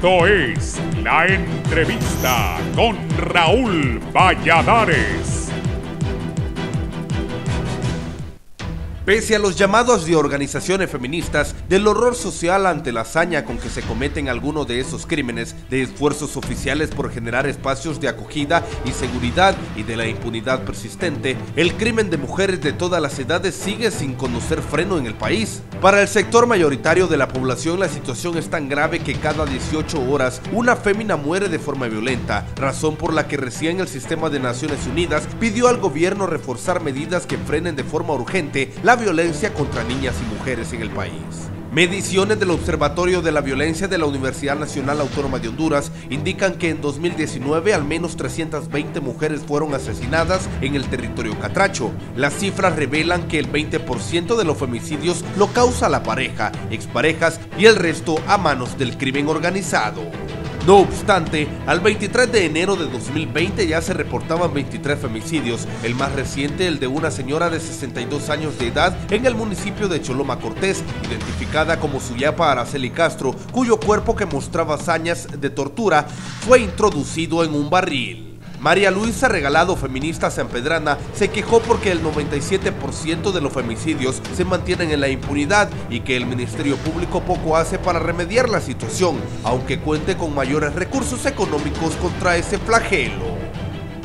Esto es La Entrevista con Raúl Valladares. Pese a los llamados de organizaciones feministas del horror social ante la hazaña con que se cometen algunos de esos crímenes, de esfuerzos oficiales por generar espacios de acogida y seguridad y de la impunidad persistente, el crimen de mujeres de todas las edades sigue sin conocer freno en el país. Para el sector mayoritario de la población, la situación es tan grave que cada 18 horas una fémina muere de forma violenta, razón por la que recién el sistema de Naciones Unidas pidió al gobierno reforzar medidas que frenen de forma urgente la violencia contra niñas y mujeres en el país. Mediciones del Observatorio de la Violencia de la Universidad Nacional Autónoma de Honduras indican que en 2019 al menos 320 mujeres fueron asesinadas en el territorio catracho. Las cifras revelan que el 20% de los femicidios lo causa la pareja, exparejas y el resto a manos del crimen organizado. No obstante, al 23 de enero de 2020 ya se reportaban 23 femicidios, el más reciente el de una señora de 62 años de edad en el municipio de Choloma Cortés, identificada como Suyapa Araceli Castro, cuyo cuerpo, que mostraba hazañas de tortura, fue introducido en un barril. María Luisa Regalado, feminista sanpedrana, se quejó porque el 97% de los femicidios se mantienen en la impunidad y que el Ministerio Público poco hace para remediar la situación, aunque cuente con mayores recursos económicos contra ese flagelo.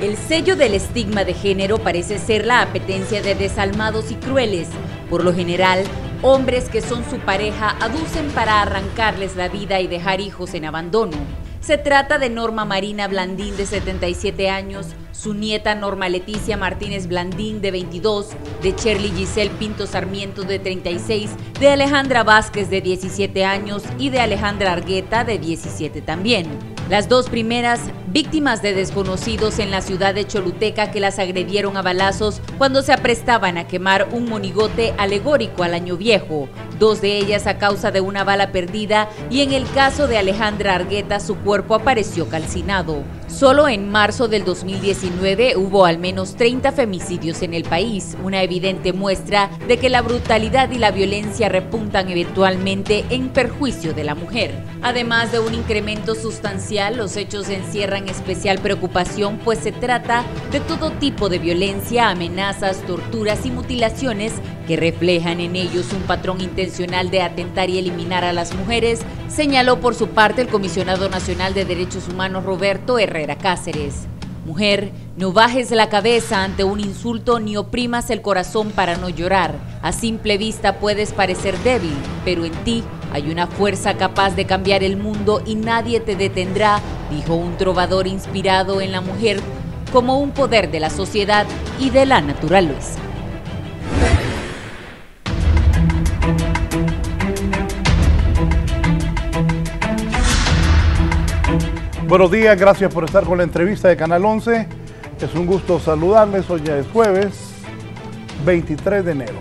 El sello del estigma de género parece ser la apetencia de desalmados y crueles. Por lo general, hombres que son su pareja aducen para arrancarles la vida y dejar hijos en abandono. Se trata de Norma Marina Blandín, de 77 años, su nieta Norma Leticia Martínez Blandín, de 22, de Shirley Giselle Pinto Sarmiento, de 36, de Alejandra Vázquez, de 17 años, y de Alejandra Argueta, de 17 también. Las dos primeras, víctimas de desconocidos en la ciudad de Choluteca, que las agredieron a balazos cuando se aprestaban a quemar un monigote alegórico al Año Viejo. Dos de ellas a causa de una bala perdida, y en el caso de Alejandra Argueta su cuerpo apareció calcinado. Solo en marzo del 2019 hubo al menos 30 femicidios en el país, una evidente muestra de que la brutalidad y la violencia repuntan eventualmente en perjuicio de la mujer. Además de un incremento sustancial, los hechos encierran especial preocupación, pues se trata de todo tipo de violencia, amenazas, torturas y mutilaciones que reflejan en ellos un patrón intencional de atentar y eliminar a las mujeres, señaló por su parte el Comisionado Nacional de Derechos Humanos Roberto Herrera Cáceres. Mujer, no bajes la cabeza ante un insulto ni oprimas el corazón para no llorar. A simple vista puedes parecer débil, pero en ti hay una fuerza capaz de cambiar el mundo y nadie te detendrá, dijo un trovador inspirado en la mujer como un poder de la sociedad y de la naturaleza. Buenos días, gracias por estar con la entrevista de Canal 11. Es un gusto saludarles. Hoy ya es jueves 23 de enero.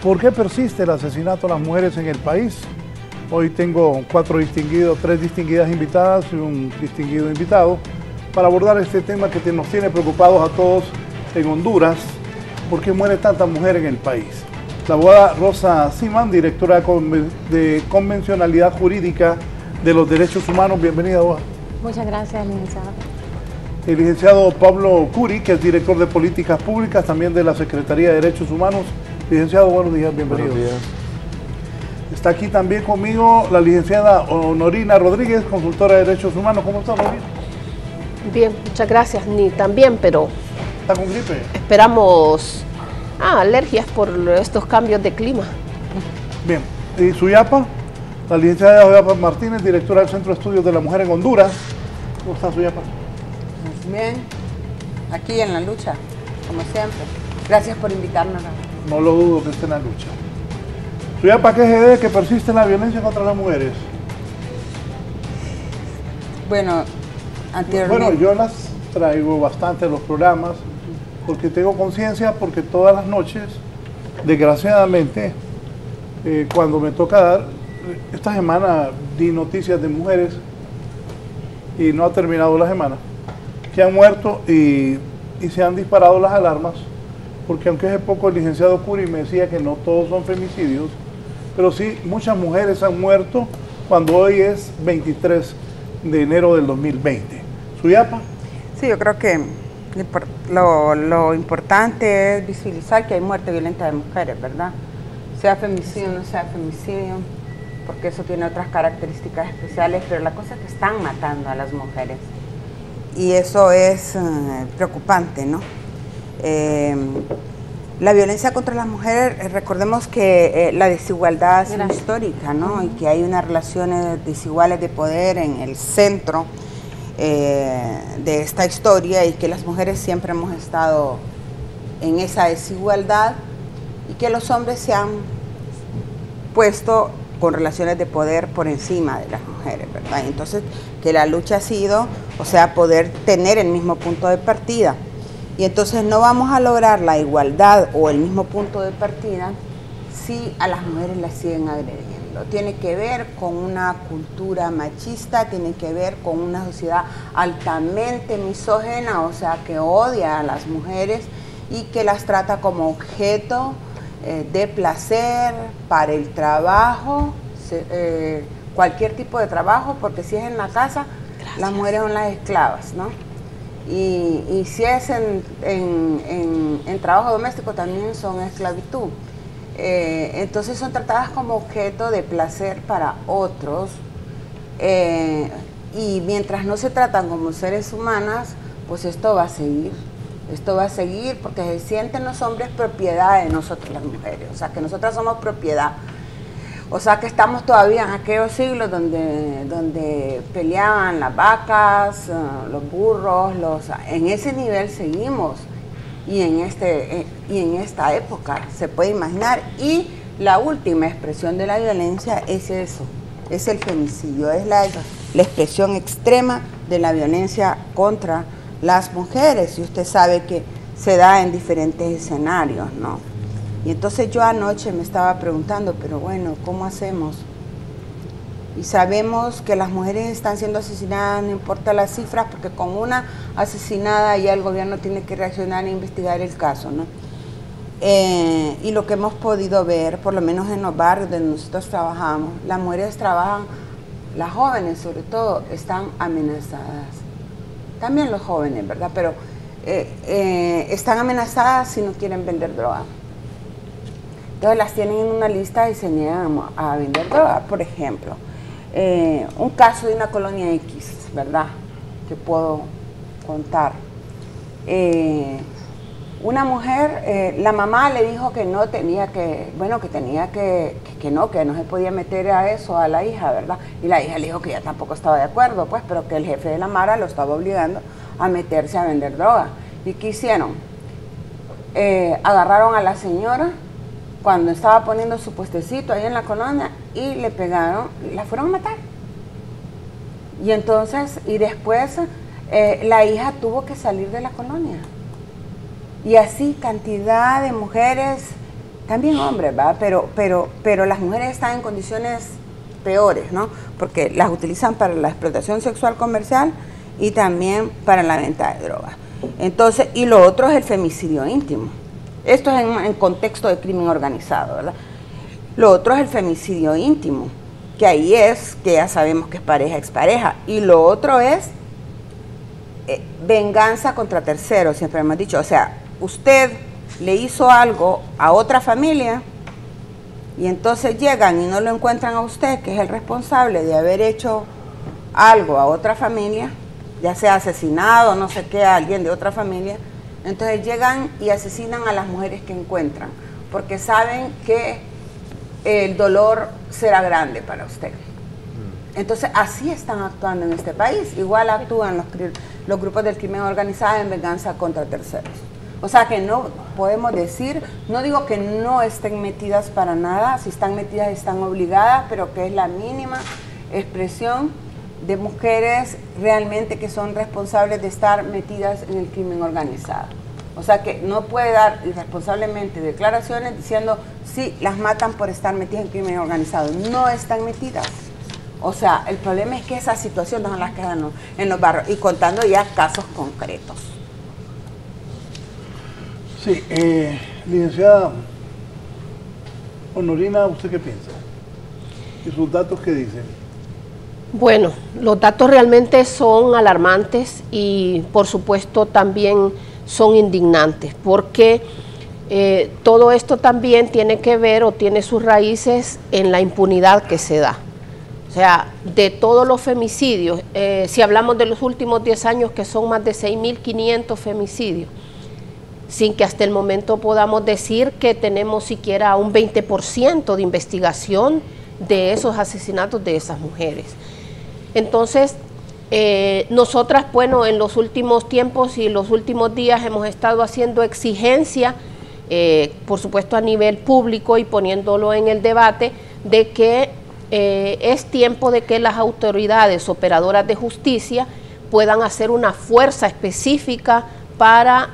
¿Por qué persiste el asesinato a las mujeres en el país? Hoy tengo tres distinguidas invitadas y un distinguido invitado para abordar este tema que nos tiene preocupados a todos en Honduras. ¿Por qué muere tanta mujer en el país? La abogada Rosa Simán, directora de Convencionalidad Jurídica de los Derechos Humanos. Bienvenida, abogada. Muchas gracias, licenciado. El licenciado Pablo Curi, que es director de Políticas Públicas, también de la Secretaría de Derechos Humanos. Licenciado, buenos días, bienvenido. Buenos días. Está aquí también conmigo la licenciada Honorina Rodríguez, consultora de Derechos Humanos. ¿Cómo está, Honorina? Bien, muchas gracias. Ni tan bien, pero... ¿Está con gripe? Esperamos alergias por estos cambios de clima. Bien. ¿Y Suyapa? La licenciada Suyapa Martínez, directora del Centro de Estudios de la Mujer en Honduras. ¿Cómo está, Suyapa? Bien, aquí en la lucha, como siempre. Gracias por invitarnos. No lo dudo que esté en la lucha. Suyapa, ¿qué se debe que persiste la violencia contra las mujeres? Bueno, anteriormente... Bueno, yo las traigo bastante a los programas porque tengo conciencia, porque todas las noches, desgraciadamente, cuando me toca dar, esta semana di noticias de mujeres y no ha terminado la semana, que han muerto y se han disparado las alarmas, porque aunque hace poco el licenciado Curi me decía que no todos son femicidios, pero sí muchas mujeres han muerto cuando hoy es 23 de enero del 2020. ¿Suyapa? Sí, yo creo que lo importante es visibilizar que hay muerte violenta de mujeres, ¿verdad? Sea femicidio o no sea femicidio, porque eso tiene otras características especiales, pero la cosa es que están matando a las mujeres. Y eso es preocupante, ¿no? La violencia contra las mujeres, recordemos que la desigualdad es histórica, ¿no? Y que hay unas relaciones desiguales de poder en el centro de esta historia, y que las mujeres siempre hemos estado en esa desigualdad, y que los hombres se han puesto con relaciones de poder por encima de las mujeres, ¿verdad? Entonces, que la lucha ha sido, o sea, poder tener el mismo punto de partida. Y entonces no vamos a lograr la igualdad o el mismo punto de partida si a las mujeres las siguen agrediendo. Tiene que ver con una cultura machista, tiene que ver con una sociedad altamente misógina, o sea, que odia a las mujeres y que las trata como objeto de placer para el trabajo, cualquier tipo de trabajo, porque si es en la casa, las mujeres son las esclavas, ¿no? Y si es en trabajo doméstico, también son esclavitud. Entonces son tratadas como objeto de placer para otros, y mientras no se tratan como seres humanas, pues esto va a seguir. Esto va a seguir porque se sienten los hombres propiedad de nosotros las mujeres, o sea que nosotras somos propiedad. O sea que estamos todavía en aquellos siglos donde peleaban las vacas, los burros, en ese nivel seguimos, y en esta época se puede imaginar. Y la última expresión de la violencia es eso, es el femicidio, es la expresión extrema de la violencia contra las mujeres, y usted sabe que se da en diferentes escenarios, ¿no? Y entonces yo anoche me estaba preguntando, pero bueno, ¿cómo hacemos? Y sabemos que las mujeres están siendo asesinadas, no importa las cifras, porque con una asesinada ya el gobierno tiene que reaccionar e investigar el caso, ¿no? Y lo que hemos podido ver, por lo menos en los barrios donde nosotros trabajamos, las mujeres trabajan, las jóvenes sobre todo, están amenazadas. También los jóvenes, ¿verdad? Pero están amenazadas si no quieren vender droga. Entonces las tienen en una lista y se niegan a vender droga. Por ejemplo, un caso de una colonia X, ¿verdad? Que puedo contar. Una mujer, la mamá le dijo que no tenía que, bueno, que no se podía meter a eso a la hija, ¿verdad? Y la hija le dijo que ella tampoco estaba de acuerdo, pues, pero que el jefe de la Mara lo estaba obligando a meterse a vender droga. ¿Y qué hicieron? Agarraron a la señora cuando estaba poniendo su puestecito ahí en la colonia y le pegaron, la fueron a matar. Y entonces, y después la hija tuvo que salir de la colonia. Y así cantidad de mujeres, también hombres, ¿verdad? Pero las mujeres están en condiciones peores, ¿no? Porque las utilizan para la explotación sexual comercial y también para la venta de drogas. Entonces, y lo otro es el femicidio íntimo. Esto es en contexto de crimen organizado, ¿verdad? Lo otro es el femicidio íntimo, que ahí es que ya sabemos que es pareja, expareja. Y lo otro es venganza contra terceros, siempre hemos dicho. O sea, usted le hizo algo a otra familia y entonces llegan y no lo encuentran a usted, que es el responsable de haber hecho algo a otra familia, ya sea asesinado, no sé qué, a alguien de otra familia. Entonces llegan y asesinan a las mujeres que encuentran, porque saben que el dolor será grande para usted. Entonces así están actuando en este país. Igual actúan los grupos del crimen organizado en venganza contra terceros. O sea que no podemos decir, no digo que no estén metidas para nada, si están metidas están obligadas, pero que es la mínima expresión de mujeres realmente que son responsables de estar metidas en el crimen organizado. O sea que no puede dar irresponsablemente declaraciones diciendo, sí, las matan por estar metidas en crimen organizado. No están metidas. O sea, el problema es que esas situaciones son las que dan en los barrios, y contando ya casos concretos. Sí, licenciada Honorina, ¿usted qué piensa? ¿Y sus datos qué dicen? Bueno, los datos realmente son alarmantes y por supuesto también son indignantes, porque todo esto también tiene que ver o tiene sus raíces en la impunidad que se da. O sea, de todos los femicidios, si hablamos de los últimos 10 años, que son más de 6.500 femicidios, sin que hasta el momento podamos decir que tenemos siquiera un 20% de investigación de esos asesinatos de esas mujeres. Entonces, nosotras, bueno, en los últimos tiempos y los últimos días hemos estado haciendo exigencia, por supuesto a nivel público y poniéndolo en el debate, de que es tiempo de que las autoridades operadoras de justicia puedan hacer una fuerza específica para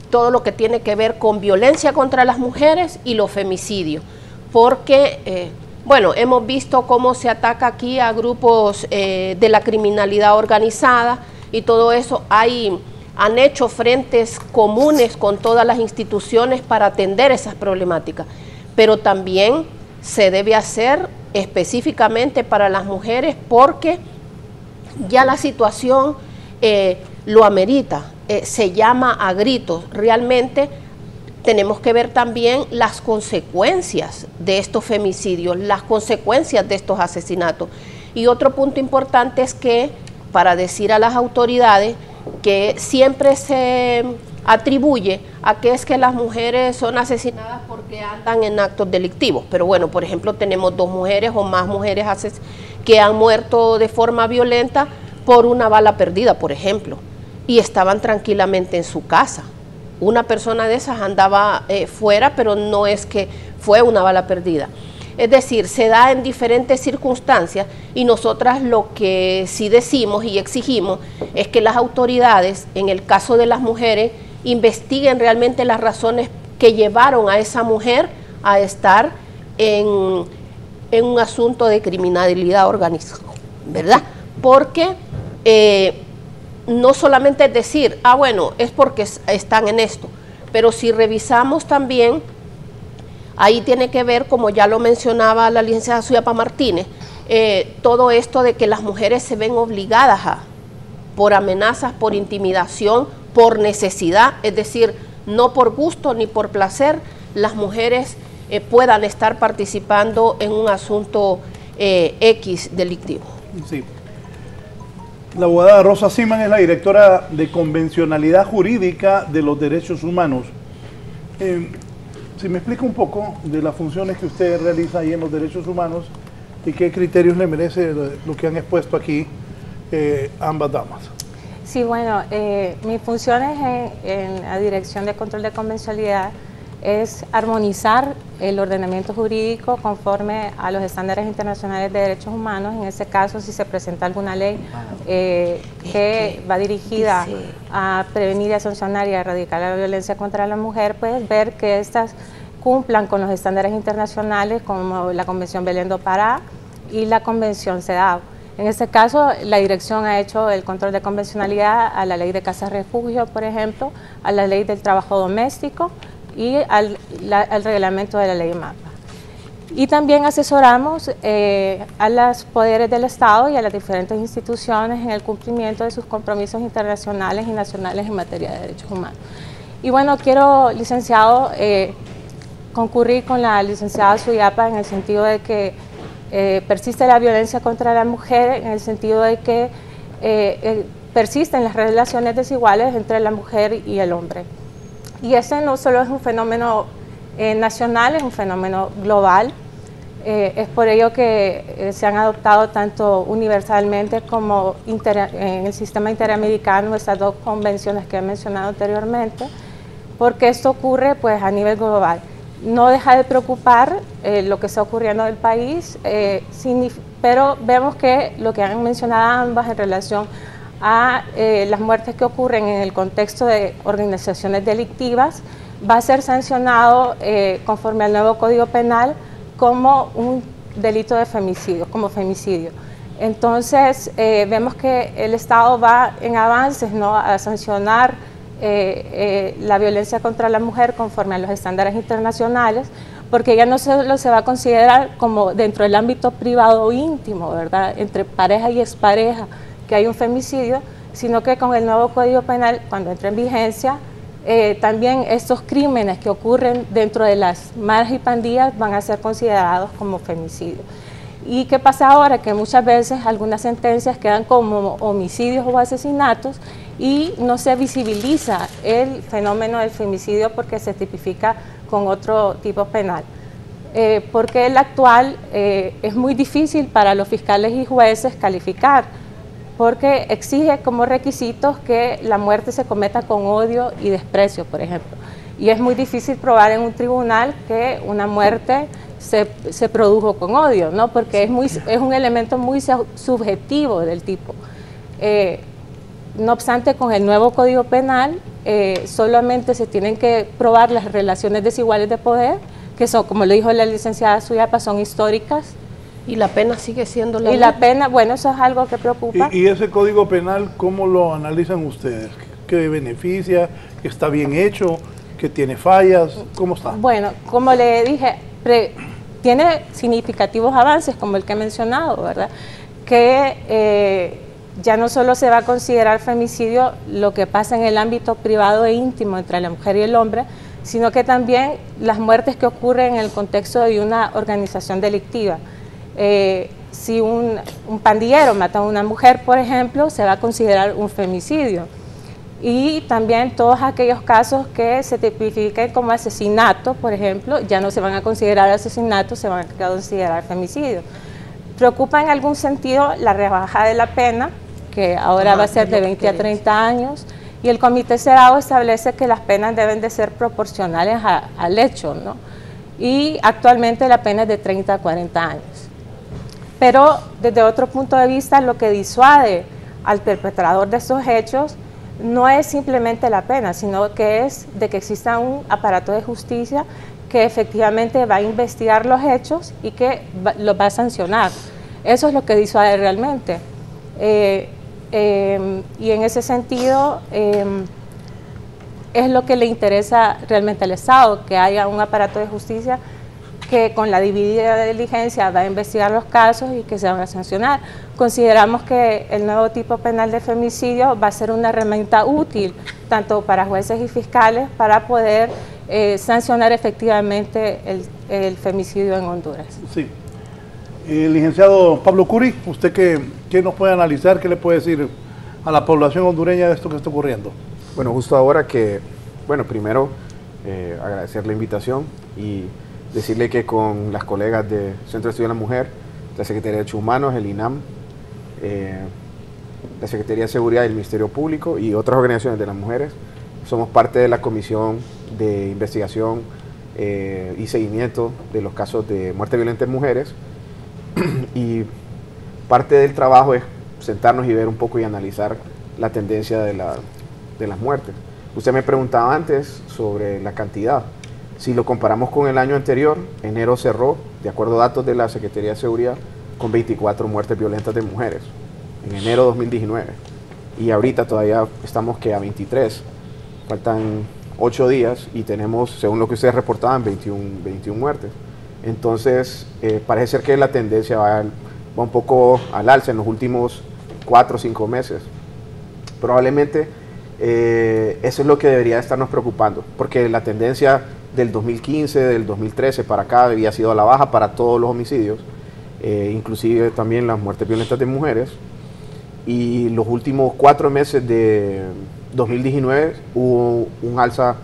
todo lo que tiene que ver con violencia contra las mujeres y los femicidios, porque bueno, hemos visto cómo se ataca aquí a grupos de la criminalidad organizada y todo eso. Han hecho frentes comunes con todas las instituciones para atender esas problemáticas, pero también se debe hacer específicamente para las mujeres, porque ya la situación lo amerita, se llama a gritos. Realmente tenemos que ver también las consecuencias de estos femicidios, las consecuencias de estos asesinatos. Y otro punto importante es que, para decir a las autoridades que siempre se atribuye a que es que las mujeres son asesinadas porque andan en actos delictivos, pero bueno, por ejemplo, tenemos 2 mujeres o más mujeres que han muerto de forma violenta por una bala perdida, por ejemplo, y estaban tranquilamente en su casa. Una persona de esas andaba fuera, pero no es que fue una bala perdida. Es decir, se da en diferentes circunstancias, y nosotras lo que sí decimos y exigimos es que las autoridades, en el caso de las mujeres, investiguen realmente las razones que llevaron a esa mujer a estar en un asunto de criminalidad organizada, ¿verdad? Porque no solamente es decir, bueno, es porque están en esto, pero si revisamos también, ahí tiene que ver, como ya lo mencionaba la licenciada Suyapa Martínez, todo esto de que las mujeres se ven obligadas por amenazas, por intimidación, por necesidad, es decir, no por gusto ni por placer, las mujeres puedan estar participando en un asunto X delictivo. Sí. La abogada Rosa Siman es la directora de Convencionalidad Jurídica de los Derechos Humanos. Si me explica un poco de las funciones que usted realiza ahí en los derechos humanos y qué criterios le merece lo que han expuesto aquí ambas damas. Sí, bueno, mis funciones en la Dirección de Control de Convencionalidad es armonizar el ordenamiento jurídico conforme a los estándares internacionales de derechos humanos. En este caso, si se presenta alguna ley que va dirigida a prevenir, a sancionar y a erradicar la violencia contra la mujer, pues ver que estas cumplan con los estándares internacionales como la Convención Belém do Pará y la Convención CEDAW. En este caso, la dirección ha hecho el control de convencionalidad a la ley de casas refugio, por ejemplo, a la ley del trabajo doméstico y al reglamento de la ley MAPA. Y también asesoramos a los poderes del Estado y a las diferentes instituciones en el cumplimiento de sus compromisos internacionales y nacionales en materia de derechos humanos. Y bueno, quiero, licenciado, concurrir con la licenciada Suyapa en el sentido de que persiste la violencia contra la mujer, en el sentido de que persisten las relaciones desiguales entre la mujer y el hombre. Y ese no solo es un fenómeno nacional, es un fenómeno global. Es por ello que se han adoptado tanto universalmente como en el sistema interamericano estas 2 convenciones que he mencionado anteriormente, porque esto ocurre pues a nivel global. No deja de preocupar lo que está ocurriendo en el país, pero vemos que lo que han mencionado ambas en relación a las muertes que ocurren en el contexto de organizaciones delictivas va a ser sancionado conforme al nuevo Código Penal como un delito de femicidio, como femicidio. Entonces vemos que el Estado va en avances, ¿no?, a sancionar la violencia contra la mujer conforme a los estándares internacionales, porque ya no solo se va a considerar como dentro del ámbito privado o íntimo, ¿verdad?, entre pareja y expareja, que hay un femicidio, sino que con el nuevo Código Penal, cuando entre en vigencia, también estos crímenes que ocurren dentro de las maras y pandillas van a ser considerados como femicidio. ¿Y qué pasa ahora? Que muchas veces algunas sentencias quedan como homicidios o asesinatos y no se visibiliza el fenómeno del femicidio porque se tipifica con otro tipo penal. Porque el actual es muy difícil para los fiscales y jueces calificar, porque exige como requisitos que la muerte se cometa con odio y desprecio, por ejemplo. Y es muy difícil probar en un tribunal que una muerte se produjo con odio, ¿no? Porque es un elemento muy subjetivo del tipo. No obstante, con el nuevo Código Penal, solamente se tienen que probar las relaciones desiguales de poder, que son, como le dijo la licenciada Suyapa, son históricas. Y la pena sigue siendo la Y la pena, bueno, eso es algo que preocupa. ¿Y ese Código Penal cómo lo analizan ustedes? ¿Qué beneficia? ¿Que está bien hecho? ¿Que tiene fallas? ¿Cómo está? Bueno, como le dije, tiene significativos avances, como el que he mencionado, ¿verdad? Que ya no solo se va a considerar femicidio lo que pasa en el ámbito privado e íntimo entre la mujer y el hombre, sino que también las muertes que ocurren en el contexto de una organización delictiva. Si un pandillero mata a una mujer, por ejemplo, se va a considerar un femicidio. Y también todos aquellos casos que se tipifiquen como asesinato, por ejemplo, ya no se van a considerar asesinatos, se van a considerar femicidio. Preocupa en algún sentido la rebaja de la pena, que ahora va a ser de 20 a 30 años, y el Comité Cerrado establece que las penas deben de ser proporcionales al hecho, ¿no? Y actualmente la pena es de 30 a 40 años. Pero desde otro punto de vista, lo que disuade al perpetrador de estos hechos no es simplemente la pena, sino que es de que exista un aparato de justicia que efectivamente va a investigar los hechos y que los va a sancionar. Eso es lo que disuade realmente. Y en ese sentido es lo que le interesa realmente al Estado, que haya un aparato de justicia que con la dividida diligencia va a investigar los casos y que se van a sancionar. Consideramos que el nuevo tipo penal de femicidio va a ser una herramienta útil tanto para jueces y fiscales para poder sancionar efectivamente el femicidio en Honduras. Sí. Licenciado Pablo Curi, ¿usted qué nos puede analizar, qué le puede decir a la población hondureña de esto que está ocurriendo? Bueno, justo ahora que, bueno, primero agradecer la invitación y decirle que con las colegas del Centro de Estudio de la Mujer, la Secretaría de Derechos Humanos, el INAM, la Secretaría de Seguridad del Ministerio Público y otras organizaciones de las mujeres, somos parte de la Comisión de Investigación y Seguimiento de los casos de muerte violenta en mujeres, y parte del trabajo es sentarnos y ver un poco y analizar la tendencia de las muertes. Usted me preguntaba antes sobre la cantidad. Si lo comparamos con el año anterior, enero cerró, de acuerdo a datos de la Secretaría de Seguridad, con 24 muertes violentas de mujeres, en enero de 2019. Y ahorita todavía estamos que a 23, faltan 8 días y tenemos, según lo que ustedes reportaban, 21 muertes. Entonces, parece ser que la tendencia va un poco al alza en los últimos 4 o 5 meses. Probablemente eso es lo que debería estarnos preocupando, porque la tendencia del 2015, del 2013 para acá había sido a la baja para todos los homicidios, inclusive también las muertes violentas de mujeres, y los últimos 4 meses de 2019 hubo un alza,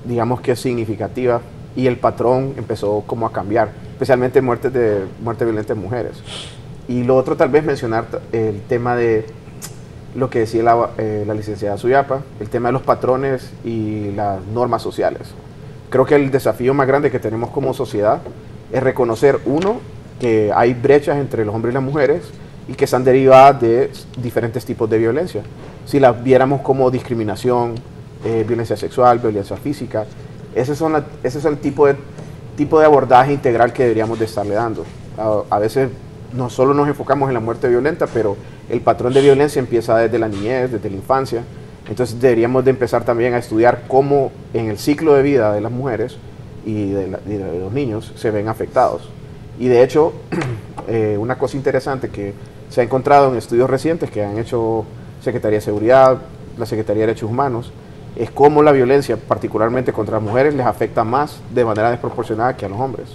digamos que significativa, y el patrón empezó como a cambiar, especialmente muerte violenta de mujeres. Y lo otro tal vez mencionar el tema de lo que decía la licenciada Suyapa, el tema de los patrones y las normas sociales. Creo que el desafío más grande que tenemos como sociedad es reconocer, uno, que hay brechas entre los hombres y las mujeres y que están derivadas de diferentes tipos de violencia. Si las viéramos como discriminación, violencia sexual, violencia física, ese es el tipo de abordaje integral que deberíamos de estarle dando. A veces no solo nos enfocamos en la muerte violenta, pero el patrón de violencia empieza desde la niñez, desde la infancia. Entonces deberíamos de empezar también a estudiar cómo en el ciclo de vida de las mujeres y de los niños se ven afectados. Y de hecho, una cosa interesante que se ha encontrado en estudios recientes que han hecho Secretaría de Seguridad, la Secretaría de Derechos Humanos, es cómo la violencia, particularmente contra las mujeres, les afecta más de manera desproporcionada que a los hombres.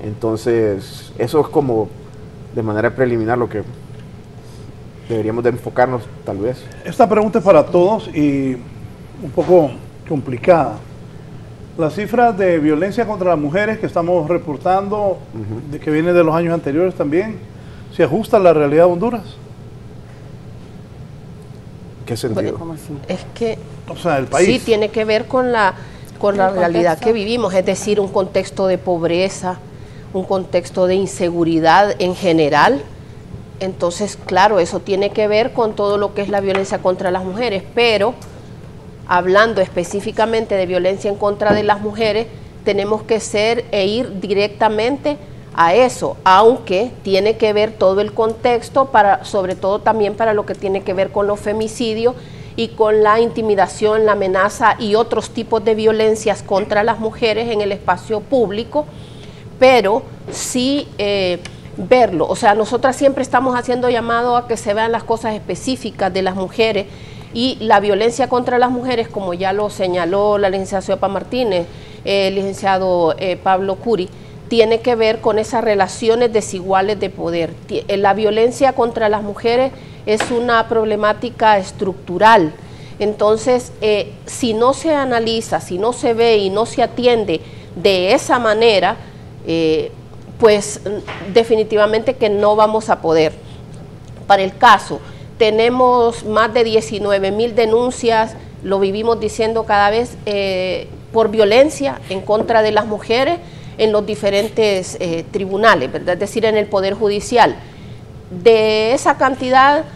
Entonces, eso es como de manera preliminar lo que deberíamos de enfocarnos tal vez. Esta pregunta es para todos y un poco complicada. Las cifras de violencia contra las mujeres que estamos reportando, de que vienen de los años anteriores también, ¿se ajusta a la realidad de Honduras? ¿Qué sentido? ¿Cómo así? Es que O sea, el país. sí tiene que ver con la realidad que vivimos, es decir, un contexto de pobreza, un contexto de inseguridad en general. Entonces, claro, eso tiene que ver con todo lo que es la violencia contra las mujeres, pero hablando específicamente de violencia en contra de las mujeres, tenemos que ir directamente a eso, aunque tiene que ver todo el contexto, sobre todo también para lo que tiene que ver con los femicidios y con la intimidación, la amenaza y otros tipos de violencias contra las mujeres en el espacio público, pero sí verlo. O sea, nosotras siempre estamos haciendo llamado a que se vean las cosas específicas de las mujeres, y la violencia contra las mujeres, como ya lo señaló la licenciada Sopa Martínez, el licenciado Pablo Curi, tiene que ver con esas relaciones desiguales de poder. La violencia contra las mujeres es una problemática estructural. Entonces, si no se analiza, si no se ve y no se atiende de esa manera, pues definitivamente que no vamos a poder. Para el caso, tenemos más de 19,000 denuncias, lo vivimos diciendo cada vez, por violencia en contra de las mujeres en los diferentes tribunales, ¿verdad? Es decir, en el Poder Judicial. De esa cantidad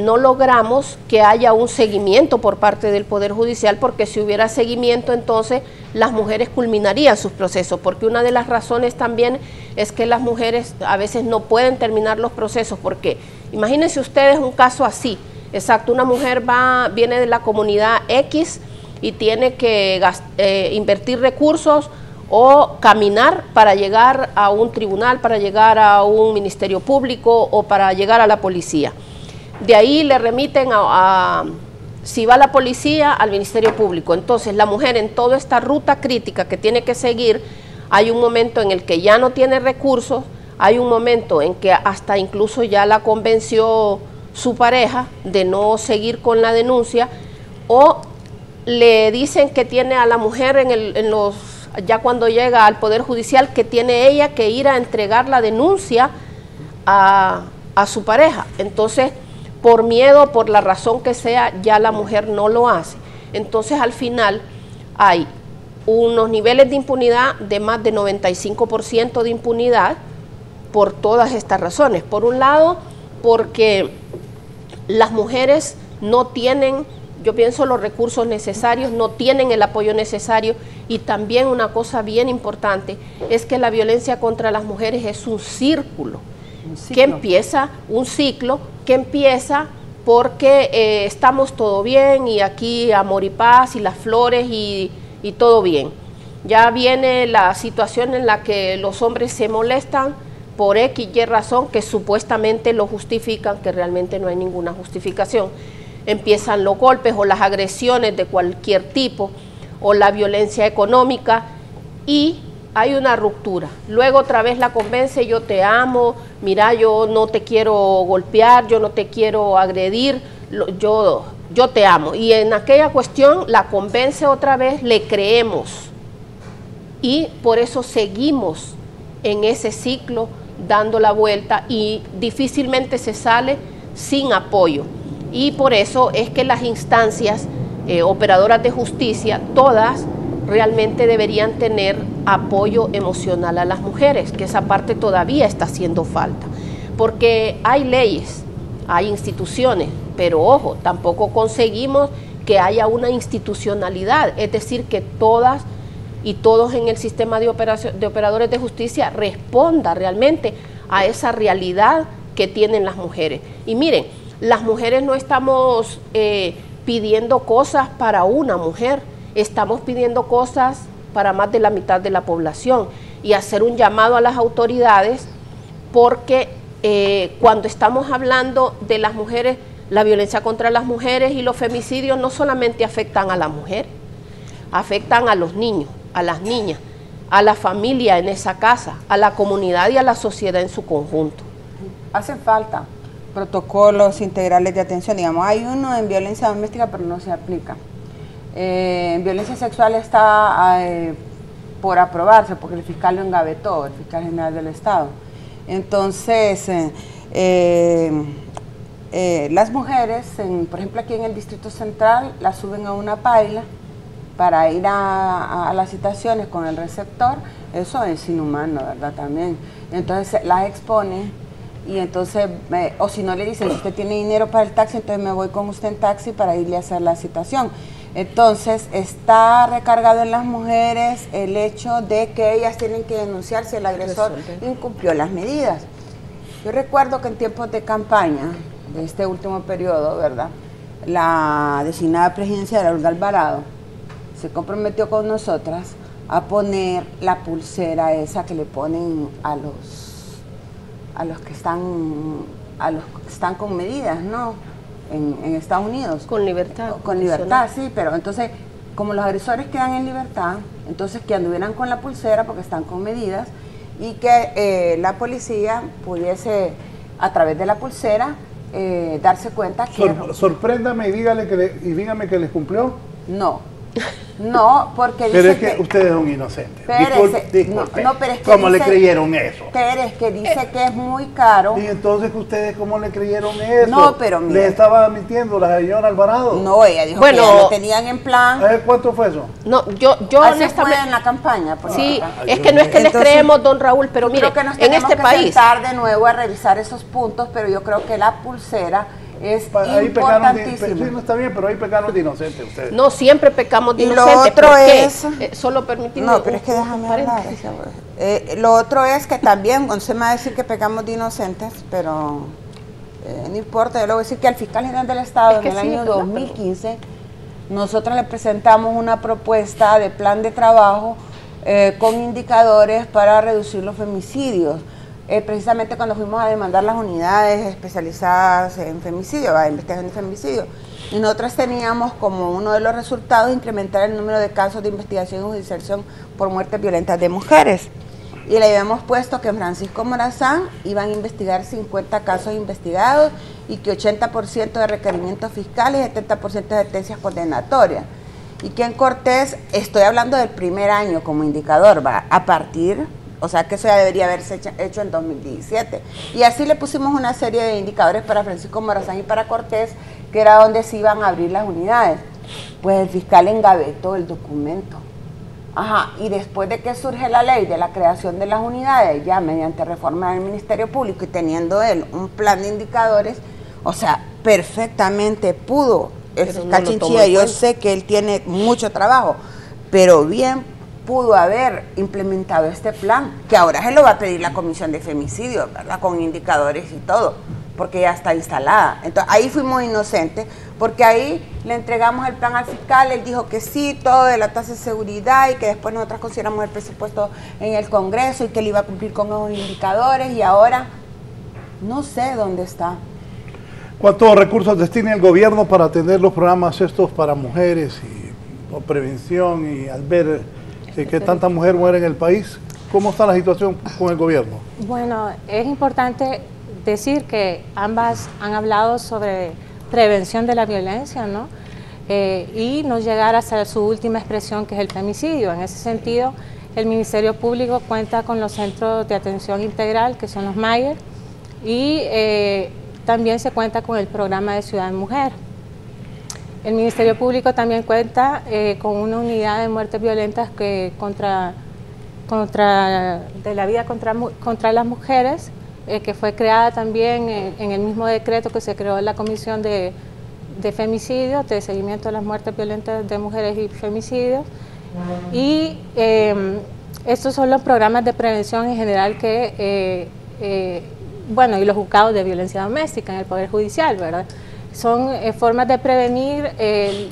no logramos que haya un seguimiento por parte del Poder Judicial, porque si hubiera seguimiento, entonces las mujeres culminarían sus procesos, porque una de las razones también es que las mujeres a veces no pueden terminar los procesos, porque imagínense ustedes un caso así, exacto, una mujer viene de la comunidad X y tiene que invertir recursos o caminar para llegar a un tribunal, para llegar a un ministerio público o para llegar a la policía. De ahí le remiten si va a la policía, al ministerio público. Entonces la mujer, en toda esta ruta crítica que tiene que seguir, hay un momento en el que ya no tiene recursos, hay un momento en que hasta incluso ya la convenció su pareja de no seguir con la denuncia, o le dicen que tiene a la mujer ya cuando llega al Poder Judicial, que tiene ella que ir a entregar la denuncia a su pareja. Entonces, por miedo, por la razón que sea, ya la mujer no lo hace. Entonces, al final, hay unos niveles de impunidad de más de 95% de impunidad por todas estas razones. Por un lado, porque las mujeres no tienen, yo pienso, los recursos necesarios, no tienen el apoyo necesario, y también una cosa bien importante es que la violencia contra las mujeres es un círculo. Que empieza, un ciclo que empieza porque estamos todo bien y aquí amor y paz y las flores y todo bien. Ya viene la situación en la que los hombres se molestan por X y razón que supuestamente lo justifican, que realmente no hay ninguna justificación. Empiezan los golpes o las agresiones de cualquier tipo o la violencia económica, y hay una ruptura. Luego otra vez la convence: yo te amo, mira, yo no te quiero golpear, yo no te quiero agredir, yo te amo. Y en aquella cuestión la convence otra vez, le creemos, y por eso seguimos en ese ciclo dando la vuelta y difícilmente se sale sin apoyo. Y por eso es que las instancias operadoras de justicia, todas realmente deberían tener apoyo emocional a las mujeres, que esa parte todavía está haciendo falta, porque hay leyes, hay instituciones, pero ojo, tampoco conseguimos que haya una institucionalidad, es decir, que todas y todos en el sistema de operadores de justicia responda realmente a esa realidad que tienen las mujeres. Y miren, las mujeres no estamos pidiendo cosas para una mujer, estamos pidiendo cosas para más de la mitad de la población, y hacer un llamado a las autoridades, porque cuando estamos hablando de las mujeres, la violencia contra las mujeres y los femicidios no solamente afectan a la mujer, afectan a los niños, a las niñas, a la familia en esa casa, a la comunidad y a la sociedad en su conjunto. Hacen falta protocolos integrales de atención, digamos, hay uno en violencia doméstica pero no se aplica. En violencia sexual está por aprobarse porque el fiscal lo engavetó, el fiscal general del Estado. Entonces, las mujeres, por ejemplo aquí en el Distrito Central, las suben a una paila para ir a las citaciones con el receptor. Eso es inhumano, ¿verdad? También. Entonces las exponen y entonces, o si no le dicen, si usted tiene dinero para el taxi, entonces me voy con usted en taxi para irle a hacer la citación. Entonces está recargado en las mujeres el hecho de que ellas tienen que denunciar si el agresor incumplió las medidas. Yo recuerdo que en tiempos de campaña, de este último periodo, ¿verdad?, la designada presidencial Olga Alvarado se comprometió con nosotras a poner la pulsera esa que le ponen a los que están con medidas, ¿no?, en Estados Unidos. Con libertad. Con libertad, sí, pero entonces, como los agresores quedan en libertad, entonces que anduvieran con la pulsera porque están con medidas, y que la policía pudiese, a través de la pulsera, darse cuenta que... Sorpréndame y dígame que les cumplió. No, porque dice pero es que ustedes son inocentes. Disculpe. No, pero es que ¿cómo dice, le creyeron eso? Pero es que dice que es muy caro. Y entonces, ¿ustedes cómo le creyeron eso? No, pero mira. ¿Le estaba admitiendo la señora Alvarado? No, ella dijo que ya lo tenían en plan. ¿Cuánto fue eso? No, yo honestamente... en la campaña. Sí, es que no es que les creemos, don Raúl, pero mire, en este país... sentar de nuevo a revisar esos puntos, pero yo creo que la pulsera es importantísimo. Sí, no está bien, pero ahí pecaron de inocentes ustedes. No, siempre pecamos de inocentes. Y lo otro es... solo permitirme... No, pero es que déjame hablar. Lo otro es que también, no se me va a decir que pecamos de inocentes, pero no importa, yo le voy a decir que al fiscal general del Estado en el año 2015, nosotros le presentamos una propuesta de plan de trabajo con indicadores para reducir los femicidios. Precisamente cuando fuimos a demandar las unidades especializadas en femicidio, investigación de femicidio, y nosotros teníamos como uno de los resultados incrementar el número de casos de investigación y judicialización por muertes violentas de mujeres. Y le habíamos puesto que en Francisco Morazán iban a investigar 50 casos investigados y que 80% de requerimientos fiscales y 70% de sentencias condenatorias. Y que en Cortés, estoy hablando del primer año como indicador, va a partir... O sea que eso ya debería haberse hecho en 2017. Y así le pusimos una serie de indicadores para Francisco Morazán y para Cortés, que era donde se iban a abrir las unidades. Pues el fiscal engavetó el documento. Y después de que surge la ley de la creación de las unidades, ya mediante reforma del Ministerio Público y teniendo él un plan de indicadores, o sea, perfectamente pudo. El fiscal Chinchilla, yo sé que él tiene mucho trabajo, pero bien pudo haber implementado este plan, que ahora se lo va a pedir la Comisión de Femicidio, ¿verdad?, con indicadores y todo, porque ya está instalada. Entonces ahí fuimos inocentes, porque ahí le entregamos el plan al fiscal, él dijo que sí, todo de la tasa de seguridad, y que después nosotros consideramos el presupuesto en el Congreso y que él iba a cumplir con los indicadores, y ahora no sé dónde está. ¿Cuántos recursos destina el gobierno para atender los programas estos para mujeres y por prevención, y al ver que tanta mujer muere en el país? ¿Cómo está la situación con el gobierno? Bueno, es importante decir que ambas han hablado sobre prevención de la violencia, ¿no? Y no llegar hasta su última expresión, que es el femicidio. En ese sentido, el Ministerio Público cuenta con los centros de atención integral, que son los MAIER, y también se cuenta con el programa de Ciudad Mujer. El Ministerio Público también cuenta con una unidad de muertes violentas de la vida contra las mujeres, que fue creada también en el mismo decreto que se creó en la Comisión de Femicidios, de seguimiento de las muertes violentas de mujeres y femicidios. Y estos son los programas de prevención en general que, y los juzgados de violencia doméstica en el Poder Judicial, ¿verdad? Son formas de prevenir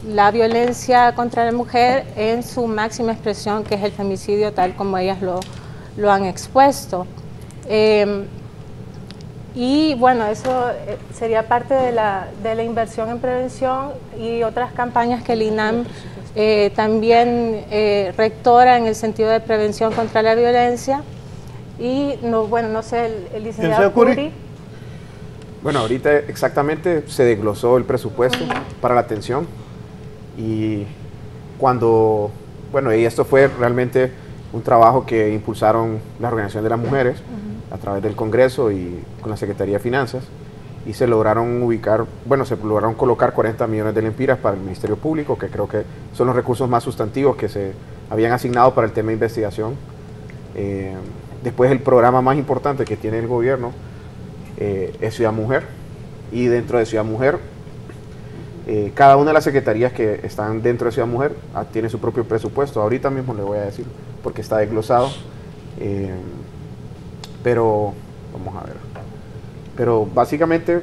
la violencia contra la mujer en su máxima expresión, que es el femicidio, tal como ellas lo han expuesto. Y bueno, eso sería parte de la inversión en prevención y otras campañas que el INAM también rectora en el sentido de prevención contra la violencia. Y no sé, el licenciado Curi. Bueno, ahorita exactamente se desglosó el presupuesto para la atención y y esto fue realmente un trabajo que impulsaron las organizaciones de las mujeres a través del Congreso y con la Secretaría de Finanzas, y se lograron colocar 40 millones de lempiras para el Ministerio Público, que creo que son los recursos más sustantivos que se habían asignado para el tema de investigación. Después, el programa más importante que tiene el gobierno es Ciudad Mujer, y dentro de Ciudad Mujer, cada una de las secretarías que están dentro de Ciudad Mujer tiene su propio presupuesto. Ahorita mismo le voy a decir porque está desglosado, pero vamos a ver. Pero básicamente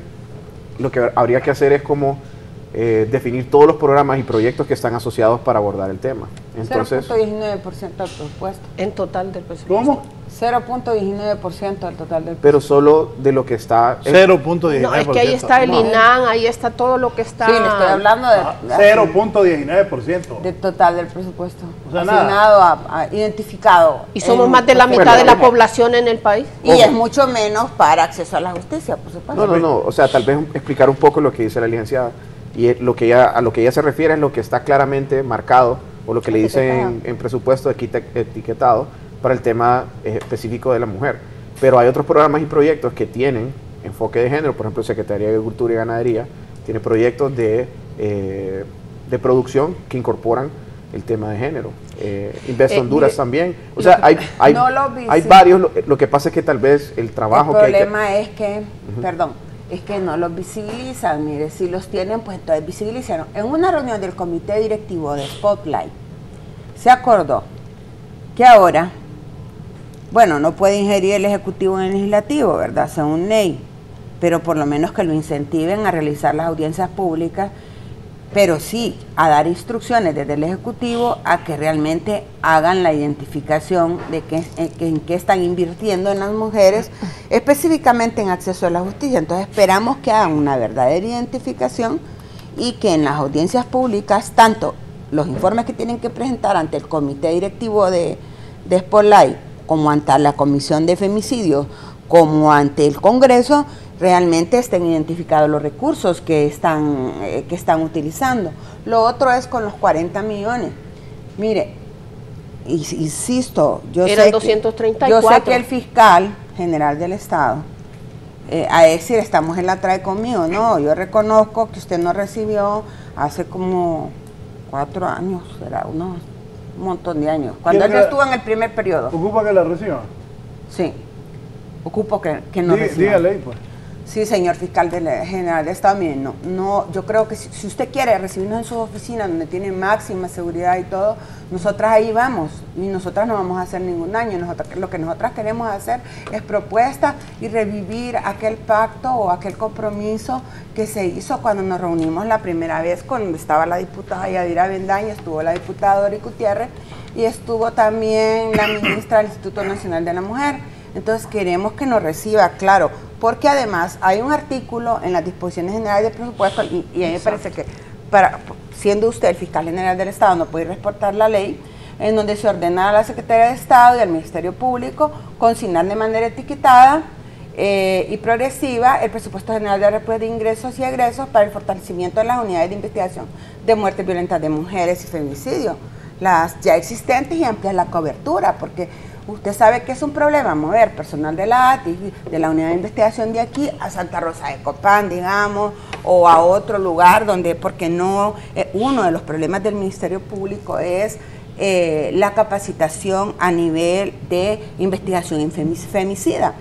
lo que habría que hacer es como definir todos los programas y proyectos que están asociados para abordar el tema. Entonces, 0.19% del presupuesto. En total del presupuesto. ¿Cómo? 0.19% del total del presupuesto. pero solo de lo que está... 0.19%. No, es que ahí está el INAM, ahí está todo lo que está... Sí, le estoy hablando de 0.19%. del total del presupuesto. O sea, asignado, identificado. Y somos más de la mitad de la población en el país. Y es mucho menos para acceso a la justicia, por supuesto. No, o sea, tal vez explicar un poco lo que dice la licenciada, y a lo que ella se refiere es lo que está claramente marcado, o lo que le dicen en presupuesto etiquetado para el tema específico de la mujer. Pero hay otros programas y proyectos que tienen enfoque de género. Por ejemplo, Secretaría de Agricultura y Ganadería tiene proyectos de producción que incorporan el tema de género. Invest Honduras también. O sea, hay varios. Lo que pasa es que tal vez el trabajo el problema es que, es que no los visibilizan. Mire, si los tienen, pues entonces visibilizaron. En una reunión del comité directivo de Spotlight se acordó que ahora, bueno, no puede ingerir el Ejecutivo en el Legislativo, ¿verdad? Según ley, pero por lo menos que lo incentiven a realizar las audiencias públicas, pero sí a dar instrucciones desde el Ejecutivo a que realmente hagan la identificación de en qué están invirtiendo en las mujeres, específicamente en acceso a la justicia. Entonces esperamos que hagan una verdadera identificación y que en las audiencias públicas, tanto los informes que tienen que presentar ante el comité directivo de Spotlight, como ante la Comisión de Femicidios, como ante el Congreso, realmente estén identificados los recursos que están utilizando. Lo otro es con los 40 millones. Mire, insisto, yo sé que el fiscal general del Estado, a decir, estamos en la trae conmigo, no, yo reconozco que usted no recibió hace como 4 años, será un montón de años, cuando él estuvo en el primer periodo. ¿Ocupa que la reciba? Sí, ocupo que no reciba. Dígale, pues. Sí, señor fiscal general de Estado, mire, yo creo que si usted quiere recibirnos en sus oficinas donde tiene máxima seguridad y todo, nosotras ahí vamos, y nosotras no vamos a hacer ningún daño. Lo que nosotras queremos hacer es propuesta y revivir aquel pacto o aquel compromiso que se hizo cuando nos reunimos la primera vez, cuando estaba la diputada Yadira Bendaña, estuvo la diputada Dori Gutiérrez y estuvo también la ministra del Instituto Nacional de la Mujer. Entonces queremos que nos reciba, claro, porque además hay un artículo en las disposiciones generales de presupuesto y a mí me parece que, siendo usted el fiscal general del Estado, no puede reportar la ley, en donde se ordena a la Secretaría de Estado y al Ministerio Público consignar de manera etiquetada y progresiva el presupuesto general de ingresos y egresos para el fortalecimiento de las unidades de investigación de muertes violentas de mujeres y femicidio, las ya existentes, y ampliar la cobertura, porque usted sabe que es un problema mover personal de la ATI, de la unidad de investigación de aquí a Santa Rosa de Copán, digamos, o a otro lugar donde, porque no, uno de los problemas del Ministerio Público es la capacitación a nivel de investigación en femicida.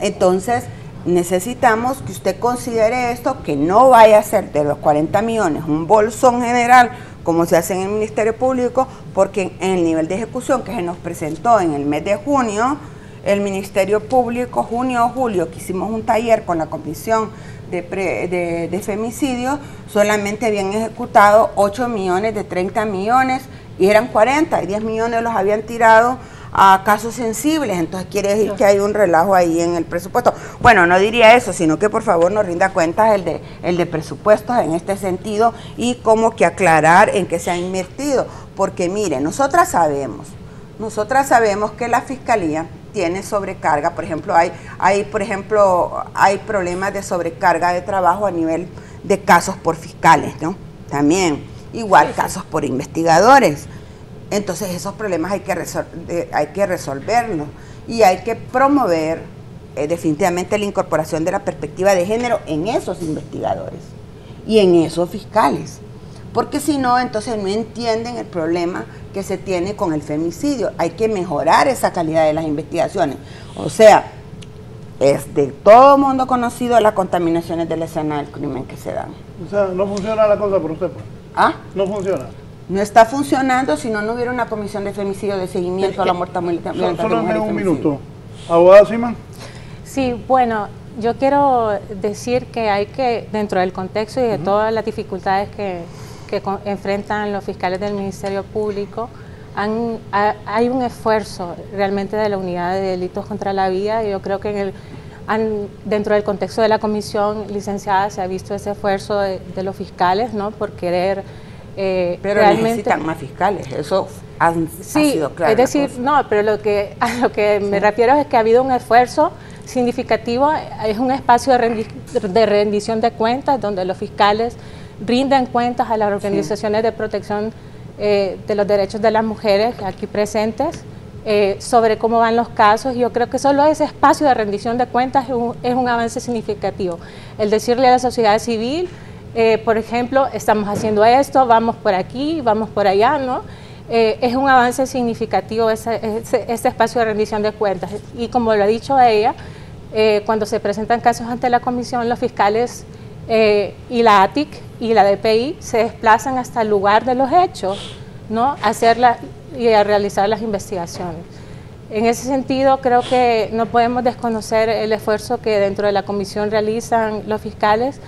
Entonces, necesitamos que usted considere esto, que no vaya a ser de los 40 millones un bolsón general, como se hace en el Ministerio Público, porque en el nivel de ejecución que se nos presentó en el mes de junio, el Ministerio Público, junio o julio, que hicimos un taller con la Comisión de Femicidio, solamente habían ejecutado 8 millones de 30 millones y eran 40 y 10 millones los habían tirado a casos sensibles. Entonces quiere decir que hay un relajo ahí en el presupuesto. Bueno, no diría eso, sino que por favor nos rinda cuentas el de presupuestos en este sentido y como que aclarar en qué se ha invertido, porque mire, nosotras sabemos que la Fiscalía tiene sobrecarga. Por ejemplo, hay problemas de sobrecarga de trabajo a nivel de casos por fiscales, ¿no? También, igual casos por investigadores. Entonces esos problemas hay que resolverlos y hay que promover definitivamente la incorporación de la perspectiva de género en esos investigadores y en esos fiscales, porque si no, entonces no entienden el problema que se tiene con el femicidio. Hay que mejorar esa calidad de las investigaciones. O sea, es de todo mundo conocido las contaminaciones de la escena del crimen que se dan. O sea, no funciona la cosa por usted, pues. ¿Ah? No funciona. No está funcionando si no hubiera una comisión de femicidio de seguimiento a la muerte violenta. Solo en un minuto. Abogada Siman. Sí, bueno, yo quiero decir que hay que, dentro del contexto y de todas las dificultades que enfrentan los fiscales del Ministerio Público, hay un esfuerzo realmente de la Unidad de Delitos contra la Vida, y yo creo que dentro del contexto de la comisión licenciada se ha visto ese esfuerzo de los fiscales, ¿no?, por querer pero realmente necesitan más fiscales, eso ha sido claro. Es decir, no, pero a lo que me refiero es que ha habido un esfuerzo significativo, es un espacio de rendición de cuentas donde los fiscales rinden cuentas a las organizaciones de protección de los derechos de las mujeres aquí presentes sobre cómo van los casos. Yo creo que solo ese espacio de rendición de cuentas es un avance significativo. El decirle a la sociedad civil, por ejemplo, estamos haciendo esto, vamos por aquí, vamos por allá, ¿no? Es un avance significativo ese espacio de rendición de cuentas. Y como lo ha dicho ella, cuando se presentan casos ante la comisión, los fiscales y la ATIC y la DPI se desplazan hasta el lugar de los hechos, ¿no?, a realizar las investigaciones. En ese sentido, creo que no podemos desconocer el esfuerzo que dentro de la comisión realizan los fiscales.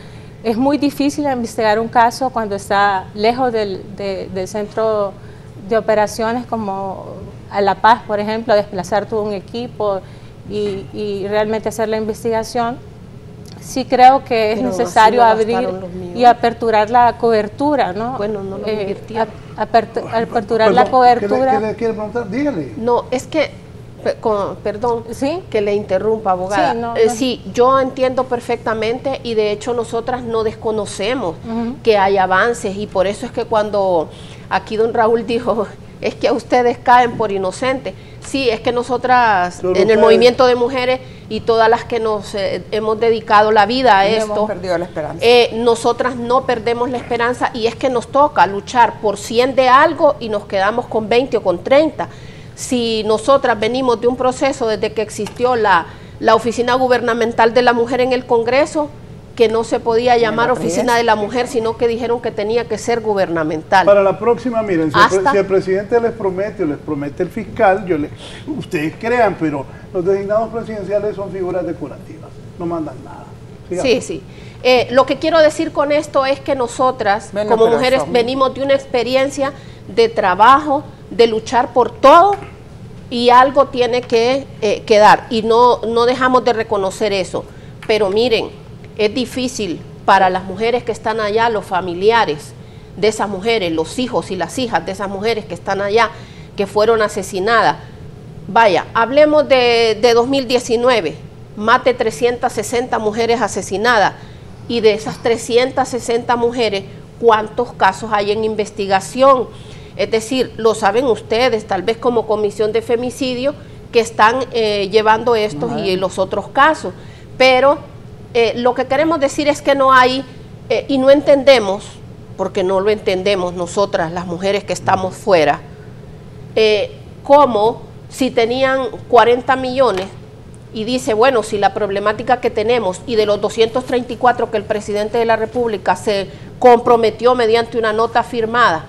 Es muy difícil investigar un caso cuando está lejos del centro de operaciones, como a La Paz, por ejemplo, desplazar todo un equipo y realmente hacer la investigación. Sí creo que es necesario abrir y aperturar la cobertura, ¿no? Bueno, no lo invirtieron. Aperturar la cobertura. ¿Qué le quiere preguntar? Dígale. No, es que, perdón, ¿sí?, que le interrumpa, abogada. Sí, yo entiendo perfectamente y de hecho nosotras no desconocemos que hay avances, y por eso es que cuando aquí don Raúl dijo, es que a ustedes caen por inocentes. Sí, es que nosotras en el movimiento de mujeres y todas las que nos hemos dedicado la vida a esto, hemos perdido la esperanza. Nosotras no perdemos la esperanza, y es que nos toca luchar por 100 de algo y nos quedamos con 20 o con 30. Si nosotras venimos de un proceso desde que existió la Oficina Gubernamental de la Mujer en el Congreso, que no se podía llamar Oficina de la Mujer, sino que dijeron que tenía que ser gubernamental. Para la próxima, miren, si el presidente les promete o les promete el fiscal, ustedes crean, pero los designados presidenciales son figuras decorativas, no mandan nada. Sigamos. Sí. Lo que quiero decir con esto es que nosotras, como mujeres, venimos de una experiencia de trabajo, de luchar por todo, y algo tiene que quedar, y no dejamos de reconocer eso. Pero miren, es difícil para las mujeres que están allá, los familiares de esas mujeres, los hijos y las hijas de esas mujeres que están allá, que fueron asesinadas. Vaya, hablemos de 2019, más de 360 mujeres asesinadas, y de esas 360 mujeres, ¿cuántos casos hay en investigación? Es decir, lo saben ustedes, tal vez como comisión de femicidio, que están llevando estos y los otros casos, pero lo que queremos decir es que no hay, y no entendemos, porque no lo entendemos nosotras, las mujeres que estamos fuera, como si tenían 40 millones, y dice, bueno, si la problemática que tenemos, y de los 234 que el presidente de la República se comprometió mediante una nota firmada,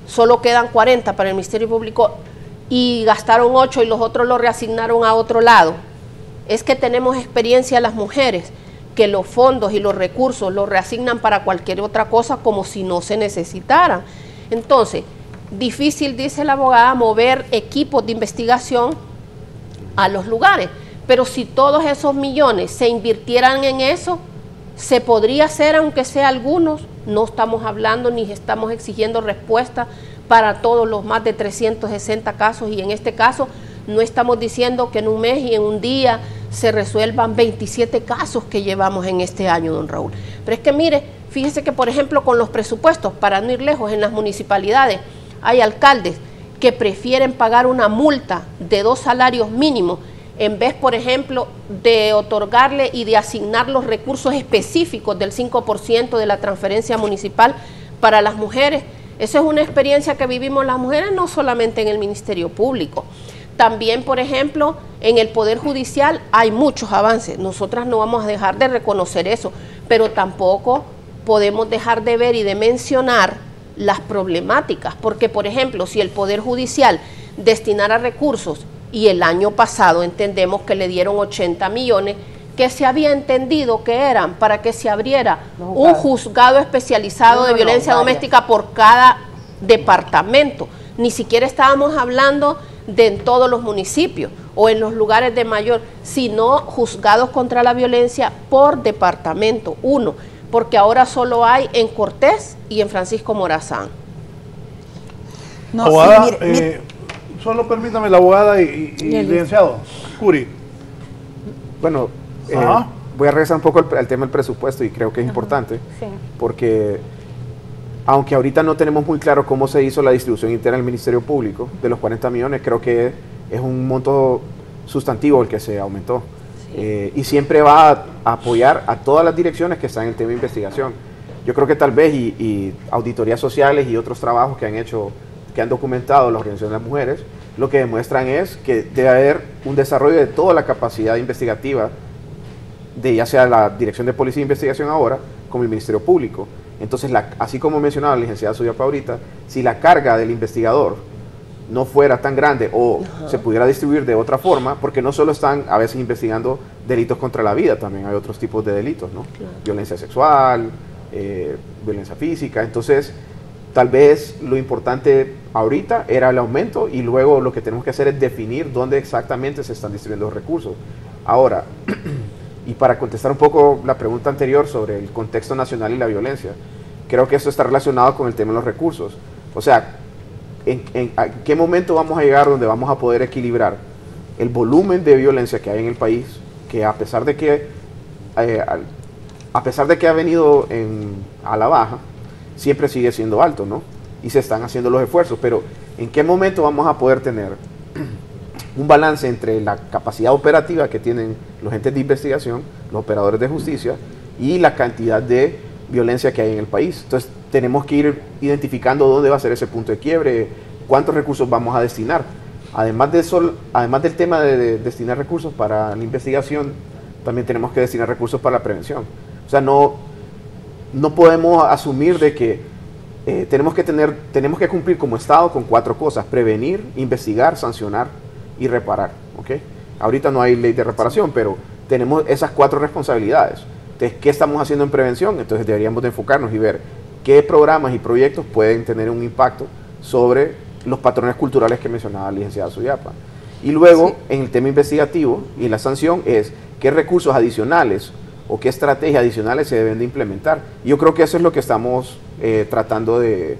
solo quedan 40 para el Ministerio Público, y gastaron 8 y los otros lo reasignaron a otro lado. Es que tenemos experiencia las mujeres, que los fondos y los recursos los reasignan para cualquier otra cosa como si no se necesitaran. Entonces, difícil, dice la abogada, mover equipos de investigación a los lugares, pero si todos esos millones se invirtieran en eso, se podría hacer, aunque sea algunos. No estamos hablando ni estamos exigiendo respuesta para todos los más de 360 casos, y en este caso no estamos diciendo que en un mes y en un día se resuelvan 27 casos que llevamos en este año, don Raúl. Pero es que mire, fíjese que por ejemplo con los presupuestos, para no ir lejos, en las municipalidades hay alcaldes que prefieren pagar una multa de 2 salarios mínimos en vez, por ejemplo, de otorgarle y de asignar los recursos específicos del 5% de la transferencia municipal para las mujeres. Esa es una experiencia que vivimos las mujeres, no solamente en el Ministerio Público. También, por ejemplo, en el Poder Judicial hay muchos avances. Nosotras no vamos a dejar de reconocer eso, pero tampoco podemos dejar de ver y de mencionar las problemáticas, porque, por ejemplo, si el Poder Judicial destinara recursos, y el año pasado entendemos que le dieron 80 millones, que se había entendido que eran para que se abriera un juzgado especializado de violencia doméstica por cada departamento. Ni siquiera estábamos hablando de en todos los municipios o en los lugares de mayor, sino juzgados contra la violencia por departamento, uno, porque ahora solo hay en Cortés y en Francisco Morazán. No, abogada, solo permítame, la abogada y licenciado Curi. Bueno, voy a regresar un poco al tema del presupuesto, y creo que es importante, porque aunque ahorita no tenemos muy claro cómo se hizo la distribución interna del Ministerio Público de los 40 millones, creo que es un monto sustantivo el que se aumentó. Y siempre va a apoyar a todas las direcciones que están en el tema de investigación. Yo creo que tal vez, y auditorías sociales y otros trabajos que han hecho, que han documentado las organizaciones de las mujeres, lo que demuestran es que debe haber un desarrollo de toda la capacidad investigativa, de ya sea la Dirección de Policía e Investigación ahora, como el Ministerio Público. Entonces, así como mencionaba la licenciada Suyapa ahorita, si la carga del investigador no fuera tan grande o se pudiera distribuir de otra forma, porque no solo están a veces investigando delitos contra la vida, también hay otros tipos de delitos, ¿no? Violencia sexual, violencia física. Entonces, tal vez lo importante ahorita era el aumento, y luego lo que tenemos que hacer es definir dónde exactamente se están distribuyendo los recursos. Ahora, y para contestar un poco la pregunta anterior sobre el contexto nacional y la violencia, creo que eso está relacionado con el tema de los recursos. O sea, ¿en qué momento vamos a llegar donde vamos a poder equilibrar el volumen de violencia que hay en el país, que a pesar de que ha venido a la baja, siempre sigue siendo alto, ¿no? Y se están haciendo los esfuerzos, pero ¿en qué momento vamos a poder tener un balance entre la capacidad operativa que tienen los entes de investigación, los operadores de justicia, y la cantidad de violencia que hay en el país? Entonces tenemos que ir identificando dónde va a ser ese punto de quiebre, cuántos recursos vamos a destinar. Además del tema de destinar recursos para la investigación, también tenemos que destinar recursos para la prevención. O sea, no podemos asumir de que tenemos que cumplir como Estado con 4 cosas: prevenir, investigar, sancionar y reparar. ¿Okay? Ahorita no hay ley de reparación, pero tenemos esas 4 responsabilidades. Entonces, ¿qué estamos haciendo en prevención? Entonces deberíamos de enfocarnos y ver qué programas y proyectos pueden tener un impacto sobre los patrones culturales que mencionaba la licenciada Suyapa. Y luego, en el tema investigativo y la sanción, es qué recursos adicionales o qué estrategias adicionales se deben de implementar. Y yo creo que eso es lo que estamos tratando de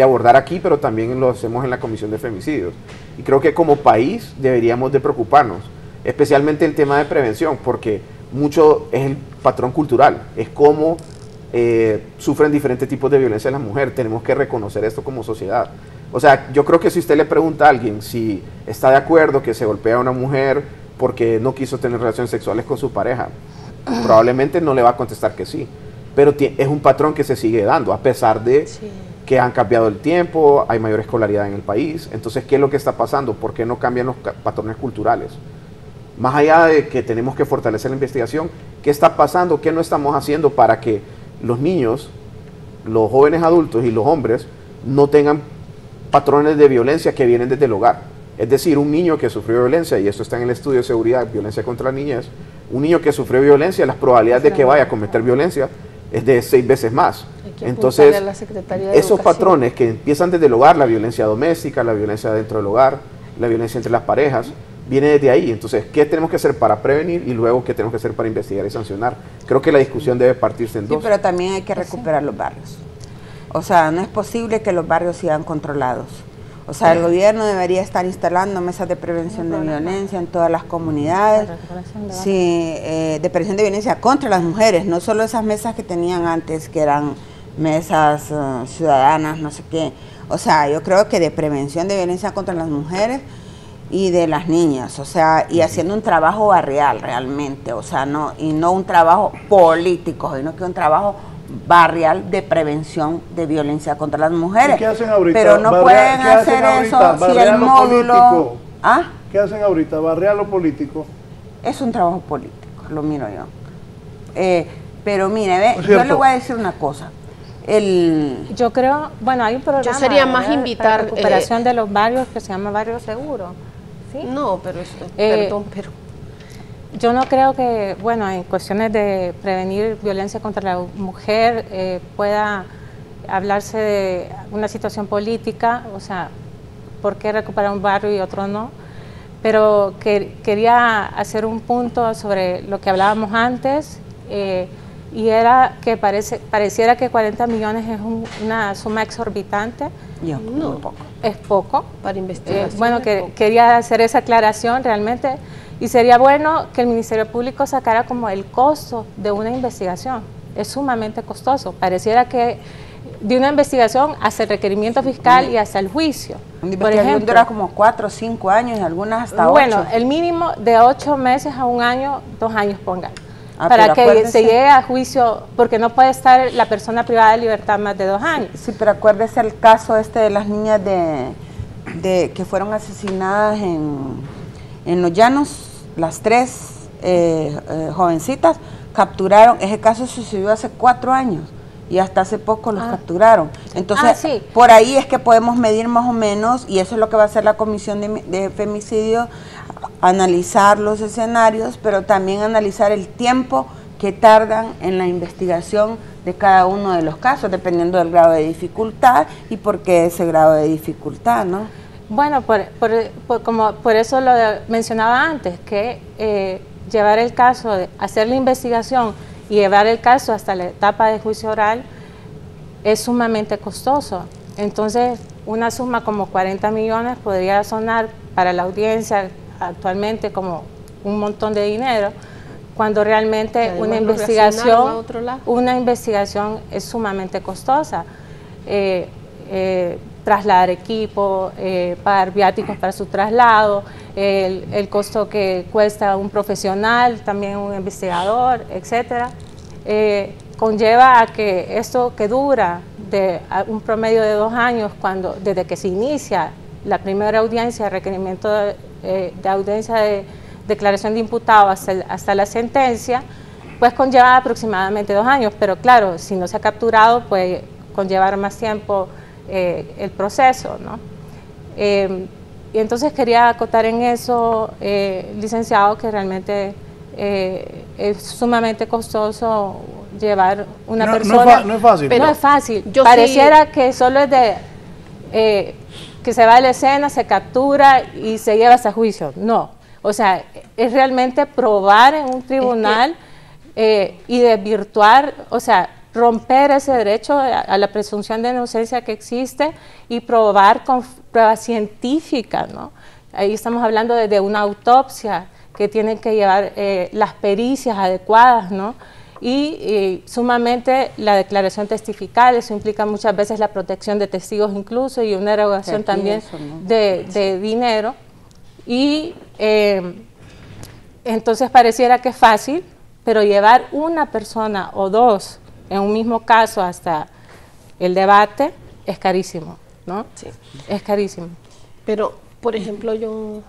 abordar aquí, pero también lo hacemos en la Comisión de Femicidios. Y creo que como país deberíamos de preocuparnos, especialmente el tema de prevención, porque mucho es el patrón cultural, es cómo sufren diferentes tipos de violencia las mujeres. Tenemos que reconocer esto como sociedad. O sea, yo creo que si usted le pregunta a alguien si está de acuerdo que se golpea a una mujer porque no quiso tener relaciones sexuales con su pareja, probablemente no le va a contestar que sí, pero es un patrón que se sigue dando, a pesar de que han cambiado el tiempo, hay mayor escolaridad en el país. Entonces, ¿qué es lo que está pasando? ¿Por qué no cambian los patrones culturales? Más allá de que tenemos que fortalecer la investigación, ¿qué está pasando? ¿Qué no estamos haciendo para que los niños, los jóvenes adultos y los hombres no tengan patrones de violencia que vienen desde el hogar. Es decir, un niño que sufrió violencia, y esto está en el estudio de seguridad, violencia contra la niñez, un niño que sufrió violencia, las probabilidades de que vaya a cometer violencia es de 6 veces más. Entonces, esos patrones que empiezan desde el hogar, la violencia doméstica, la violencia dentro del hogar, la violencia entre las parejas, viene desde ahí. Entonces, ¿qué tenemos que hacer para prevenir y luego qué tenemos que hacer para investigar y sancionar? Creo que la discusión debe partirse en dos. Sí, pero también hay que recuperar los barrios. O sea, no es posible que los barrios sigan controlados. O sea, el gobierno debería estar instalando mesas de prevención de violencia en todas las comunidades, sí, de prevención de violencia contra las mujeres, no solo esas mesas que tenían antes, que eran mesas ciudadanas, no sé qué. O sea, yo creo que de prevención de violencia contra las mujeres y de las niñas, o sea, y haciendo un trabajo barrial realmente, o sea, no un trabajo político, sino que un trabajo barrial de prevención de violencia contra las mujeres. ¿Qué hacen ahorita? Pero no pueden hacer eso si el módulo... ¿Ah? ¿Qué hacen ahorita? ¿Barrial o político? Es un trabajo político, lo miro yo. Pero mire, yo le voy a decir una cosa. Yo creo, bueno, hay un programa. Yo sería más invitar... para recuperación de los barrios que se llama Barrio Seguro. ¿Sí? No, pero perdón, pero... Yo no creo que, bueno, en cuestiones de prevenir violencia contra la mujer pueda hablarse de una situación política, o sea, ¿por qué recuperar un barrio y otro no? Pero quería hacer un punto sobre lo que hablábamos antes, y era que pareciera que 40 millones es una suma exorbitante. No, poco. Es poco. Para investigación. Bueno, quería hacer esa aclaración realmente. Y sería bueno que el Ministerio Público sacara como el costo de una investigación. Es sumamente costoso. Pareciera que de una investigación hasta el requerimiento fiscal y hasta el juicio. Por ejemplo, dura como 4 o 5 años y algunas hasta 8. Bueno, el mínimo de 8 meses a 1 año, 2 años pongan. Para que se llegue a juicio, porque no puede estar la persona privada de libertad más de 2 años. Sí, pero acuérdese el caso de las niñas que fueron asesinadas en Los Llanos, las 3 jovencitas, capturaron, ese caso sucedió hace 4 años y hasta hace poco los capturaron. Entonces, sí. Por ahí es que podemos medir más o menos, y eso es lo que va a hacer la Comisión de Femicidio, analizar los escenarios, pero también analizar el tiempo que tardan en la investigación de cada uno de los casos, dependiendo del grado de dificultad y por qué ese grado de dificultad, ¿no? Bueno, por eso lo mencionaba antes, que llevar el caso, hacer la investigación y llevar el caso hasta la etapa de juicio oral es sumamente costoso. Entonces, una suma como 40 millones podría sonar para la audiencia actualmente como un montón de dinero, cuando realmente una investigación es sumamente costosa. Trasladar equipo, pagar viáticos para su traslado, el costo que cuesta un profesional, también un investigador, etcétera, conlleva a que esto que dura de un promedio de 2 años, desde que se inicia la primera audiencia, requerimiento de audiencia de declaración de imputado hasta la sentencia, pues conlleva aproximadamente 2 años, pero claro, si no se ha capturado, puede conllevar más tiempo el proceso, ¿no? Y entonces quería acotar en eso, licenciado, que realmente es sumamente costoso llevar una persona. No es fácil. Pero no es fácil. Pareciera que solo es que se va a la escena, se captura y se lleva hasta juicio. No. O sea, es realmente probar en un tribunal y desvirtuar, o sea, romper ese derecho a la presunción de inocencia que existe y probar con pruebas científicas, ¿no? Ahí estamos hablando de una autopsia que tienen que llevar las pericias adecuadas, ¿no? Y sumamente la declaración testifical, eso implica muchas veces la protección de testigos incluso y una erogación también de dinero. Y entonces pareciera que es fácil, pero llevar una persona o 2 en un mismo caso hasta el debate es carísimo, ¿no? Sí. Es carísimo. Pero, por ejemplo, yo...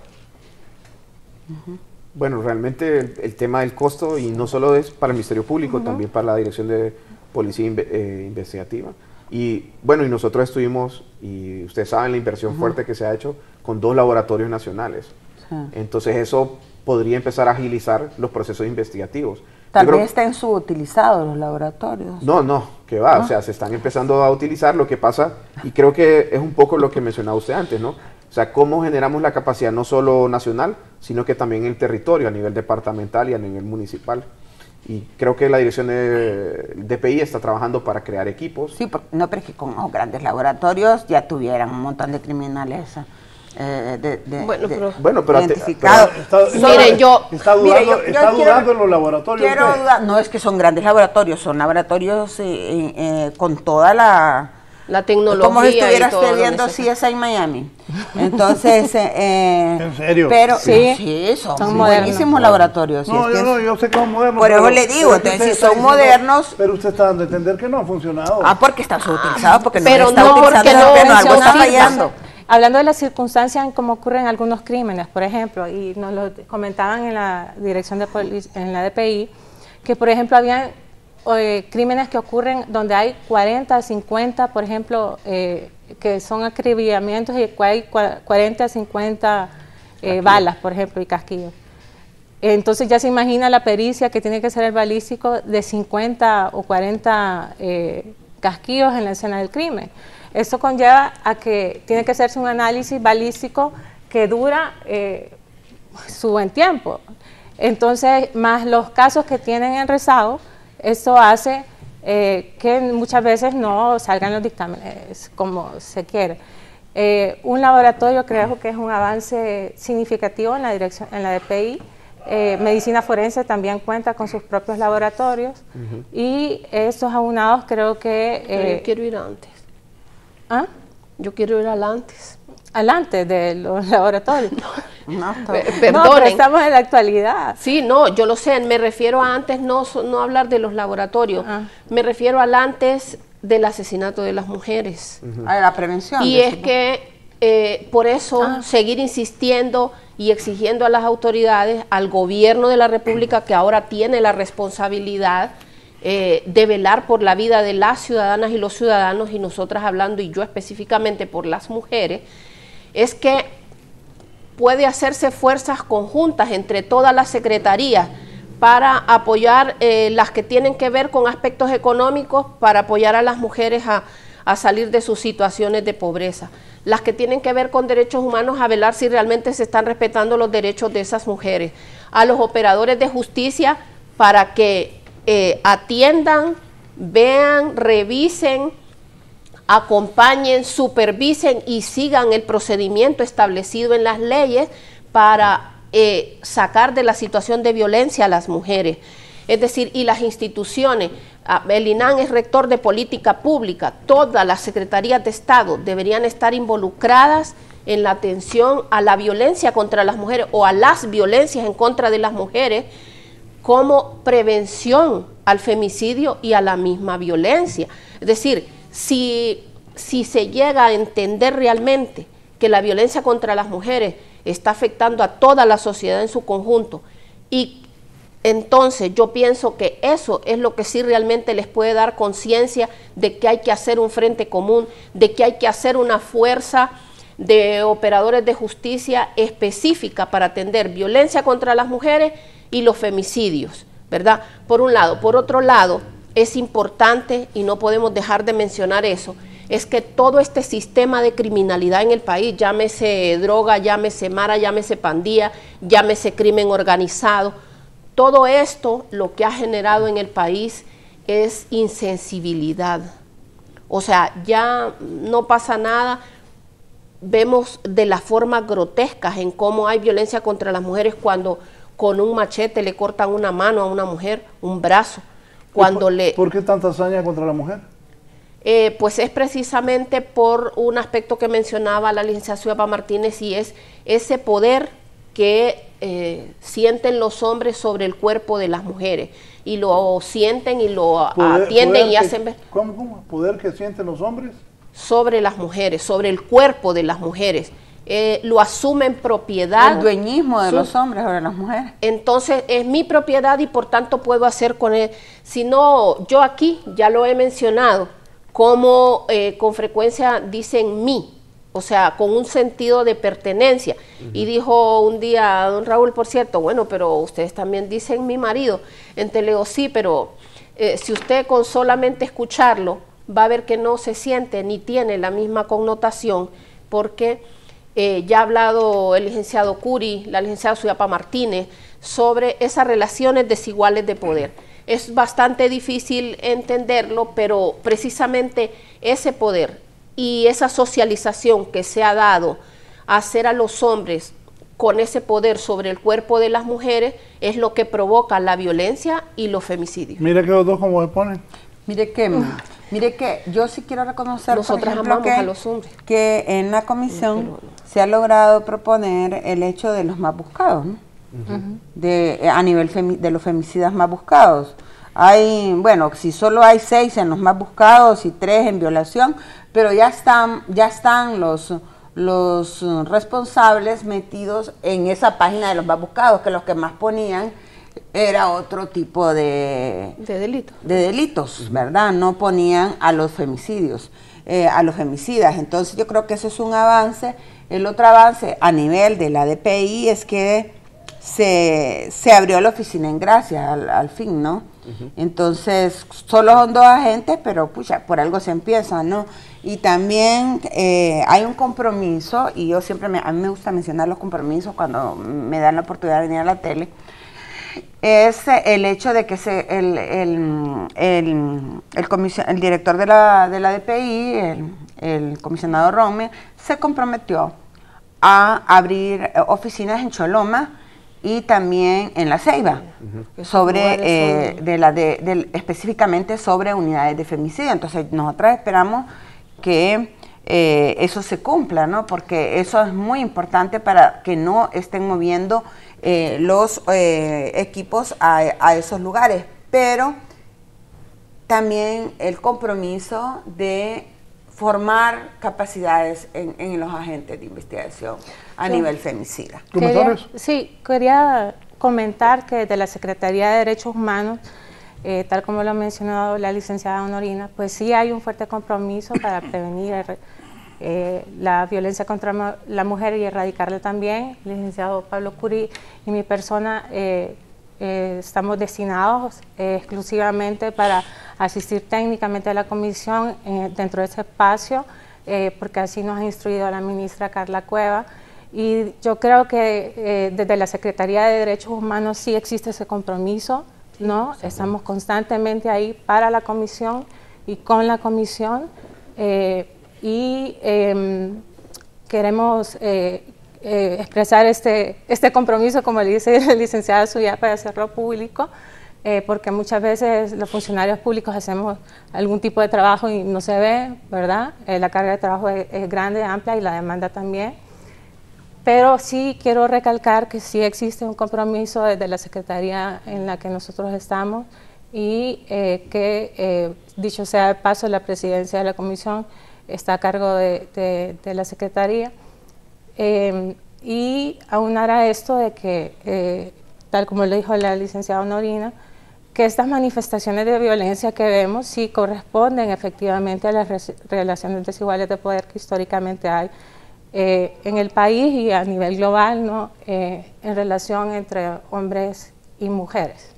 Bueno, realmente el tema del costo, y no solo es para el Ministerio Público, también para la Dirección de Policía Investigativa, Y bueno, y nosotros estuvimos, y ustedes saben la inversión fuerte que se ha hecho con 2 laboratorios nacionales. Entonces eso podría empezar a agilizar los procesos investigativos. También están subutilizados los laboratorios. No, que va, o sea, se están empezando a utilizar. Lo que pasa, y creo que es un poco lo que mencionaba usted antes, ¿no? O sea, cómo generamos la capacidad no solo nacional, sino que también en el territorio, a nivel departamental y a nivel municipal. Y creo que la dirección de DPI está trabajando para crear equipos. Sí, no, pero es que con los grandes laboratorios ya tuvieran un montón de criminales pero identificados. Miren, está dudando en los laboratorios. No es que son grandes laboratorios, son laboratorios con toda la tecnología. Como si estuviera viendo CSI Miami. Entonces, ¿en serio? Pero sí, son buenísimos laboratorios. Yo sé que son modernos. Por eso le digo, entonces si son modernos. Pero usted está dando a entender que no han funcionado. Porque están subutilizados, porque no pero está utilizando, algo está fallando. Hablando de las circunstancias en cómo ocurren algunos crímenes, por ejemplo, y nos lo comentaban en la dirección de en la DPI, que por ejemplo habían crímenes que ocurren donde hay 40, 50, por ejemplo, que son acribillamientos y hay 40, 50 balas, por ejemplo, y casquillos. Entonces ya se imagina la pericia que tiene que ser el balístico de 50 o 40 casquillos en la escena del crimen. Esto conlleva a que tiene que hacerse un análisis balístico que dura su buen tiempo. Entonces, más los casos que tienen en rezago, esto hace que muchas veces no salgan los dictámenes como se quiere. Un laboratorio creo que es un avance significativo en la dirección, en la DPI. Medicina forense también cuenta con sus propios laboratorios y estos aunados creo que... yo quiero ir antes. ¿Ah? Yo quiero ir antes. Antes de los laboratorios. Perdonen. No, pero estamos en la actualidad. Sí, no, yo lo sé, me refiero a antes, no hablar de los laboratorios, me refiero al antes del asesinato de las mujeres. A la prevención. Y es que por eso seguir insistiendo y exigiendo a las autoridades, al gobierno de la República, que ahora tiene la responsabilidad de velar por la vida de las ciudadanas y los ciudadanos, y nosotras hablando, y yo específicamente por las mujeres, es que puede hacerse fuerzas conjuntas entre todas las secretarías para apoyar las que tienen que ver con aspectos económicos, para apoyar a las mujeres a salir de sus situaciones de pobreza, las que tienen que ver con derechos humanos, a velar si realmente se están respetando los derechos de esas mujeres, a los operadores de justicia para que atiendan, vean, revisen, acompañen, supervisen y sigan el procedimiento establecido en las leyes para sacar de la situación de violencia a las mujeres. Es decir, y las instituciones, el INAN es rector de política pública, todas las secretarías de Estado deberían estar involucradas en la atención a la violencia contra las mujeres o a las violencias en contra de las mujeres, como prevención al femicidio y a la misma violencia. Es decir, si se llega a entender realmente que la violencia contra las mujeres está afectando a toda la sociedad en su conjunto, y entonces yo pienso que eso es lo que sí realmente les puede dar conciencia de que hay que hacer un frente común, de que hay que hacer una fuerza de operadores de justicia específica para atender violencia contra las mujeres y los femicidios, ¿verdad? Por un lado. Por otro lado, es importante, y no podemos dejar de mencionar eso, es que todo este sistema de criminalidad en el país, llámese droga, llámese mara, llámese pandilla, llámese crimen organizado, todo esto lo que ha generado en el país es insensibilidad. O sea, ya no pasa nada. Vemos de las formas grotescas en cómo hay violencia contra las mujeres cuando con un machete le cortan una mano a una mujer, un brazo. ¿Por qué tanta hazaña contra la mujer? Pues es precisamente por un aspecto que mencionaba la licenciada Ciupa Martínez, y es ese poder que sienten los hombres sobre el cuerpo de las mujeres, y lo sienten y lo atienden y hacen ver. ¿Cómo? ¿Poder que sienten los hombres? Sobre las mujeres, sobre el cuerpo de las mujeres. Lo asumen propiedad. El dueñismo de los hombres sobre las mujeres. Entonces es mi propiedad y por tanto puedo hacer con él. Si no, yo aquí ya lo he mencionado, como con frecuencia dicen mí, o sea, con un sentido de pertenencia. Y dijo un día don Raúl, por cierto, bueno, pero ustedes también dicen mi marido. Entonces le digo, sí, pero si usted con solamente escucharlo va a ver que no se siente ni tiene la misma connotación, porque ya ha hablado el licenciado Curi, la licenciada Suyapa Martínez, sobre esas relaciones desiguales de poder. Es bastante difícil entenderlo, pero precisamente ese poder y esa socialización que se ha dado a hacer a los hombres con ese poder sobre el cuerpo de las mujeres es lo que provoca la violencia y los femicidios. Mira que los dos como se ponen. Mire que yo sí quiero reconocer, Nosotras por ejemplo, amamos a los hombres. que en la comisión se ha logrado proponer el hecho de los más buscados, ¿no? A nivel de los femicidas más buscados. Hay, bueno, si solo hay 6 en los más buscados y 3 en violación, pero ya están los responsables metidos en esa página de los más buscados, que los que más ponían era otro tipo de delitos, ¿verdad? No ponían a los femicidios, a los femicidas. Entonces yo creo que eso es un avance. El otro avance a nivel de la DPI es que se abrió la oficina en Gracia al fin, ¿no? Entonces solo son 2 agentes, pero pucha, por algo se empieza, ¿no? Y también hay un compromiso, y yo siempre a mí me gusta mencionar los compromisos cuando me dan la oportunidad de venir a la tele, es el hecho de que el director de la DPI, el comisionado Rome, se comprometió a abrir oficinas en Choloma y también en La Ceiba, específicamente sobre unidades de femicidio. Entonces nosotros esperamos que eso se cumpla, ¿no? Porque eso es muy importante para que no estén moviendo los equipos a esos lugares, pero también el compromiso de formar capacidades en los agentes de investigación a nivel femicida. Quería comentar que desde la Secretaría de Derechos Humanos, tal como lo ha mencionado la licenciada Honorina, pues sí hay un fuerte compromiso para prevenir la violencia contra la mujer y erradicarla también. El licenciado Pablo Curi y mi persona estamos destinados exclusivamente para asistir técnicamente a la comisión dentro de ese espacio, porque así nos ha instruido la ministra Carla Cueva. Y yo creo que desde la Secretaría de Derechos Humanos sí existe ese compromiso, ¿no? Estamos constantemente ahí para la comisión y con la comisión, queremos expresar este compromiso, como le dice el licenciado Suyapa, de hacerlo público, porque muchas veces los funcionarios públicos hacemos algún tipo de trabajo y no se ve, ¿verdad? La carga de trabajo es grande, amplia, y la demanda también. Pero sí quiero recalcar que sí existe un compromiso desde la Secretaría en la que nosotros estamos, y que, dicho sea de paso, la presidencia de la comisión está a cargo de la Secretaría. Y aunar a esto de que, tal como lo dijo la licenciada Honorina, que estas manifestaciones de violencia que vemos sí corresponden efectivamente a las relaciones desiguales de poder que históricamente hay en el país y a nivel global, ¿no? En relación entre hombres y mujeres.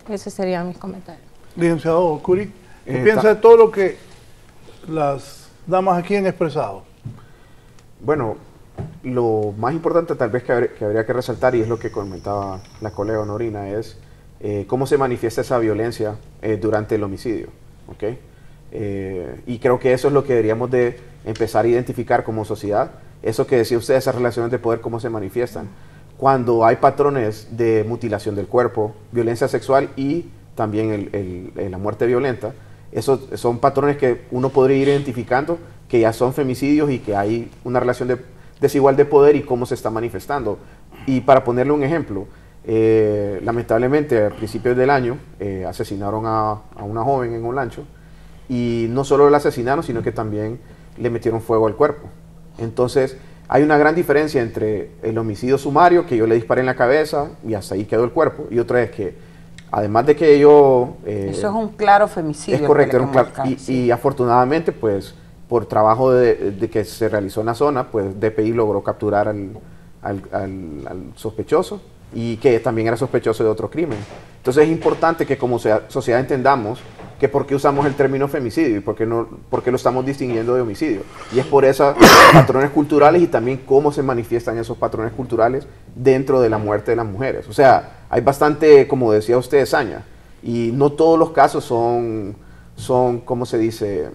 Ese sería mi comentario. Licenciado Curi, ¿qué piensa de todo lo que las damas aquí han expresado? Bueno, lo más importante tal vez que habría que resaltar, y es lo que comentaba la colega Honorina, es cómo se manifiesta esa violencia durante el homicidio, ¿okay? Y creo que eso es lo que deberíamos de empezar a identificar como sociedad. Eso que decía usted, esas relaciones de poder, cómo se manifiestan. Cuando hay patrones de mutilación del cuerpo, violencia sexual y también la muerte violenta, esos son patrones que uno podría ir identificando que ya son femicidios y que hay una relación desigual de poder y cómo se está manifestando. Y para ponerle un ejemplo, lamentablemente a principios del año asesinaron a una joven en Olancho, y no solo la asesinaron, sino que también le metieron fuego al cuerpo. Entonces hay una gran diferencia entre el homicidio sumario, que yo le disparé en la cabeza y hasta ahí quedó el cuerpo, y otra es que Además de que ello... eso es un claro femicidio. Es correcto, y afortunadamente, pues, por trabajo de que se realizó en la zona, pues DPI logró capturar al sospechoso, y que también era sospechoso de otro crimen. Entonces es importante que como sociedad entendamos que por qué usamos el término femicidio y por qué lo estamos distinguiendo de homicidio. Y es por esos patrones culturales y también cómo se manifiestan esos patrones culturales dentro de la muerte de las mujeres. O sea, hay bastante, como decía usted, saña, y no todos los casos son ¿cómo se dice?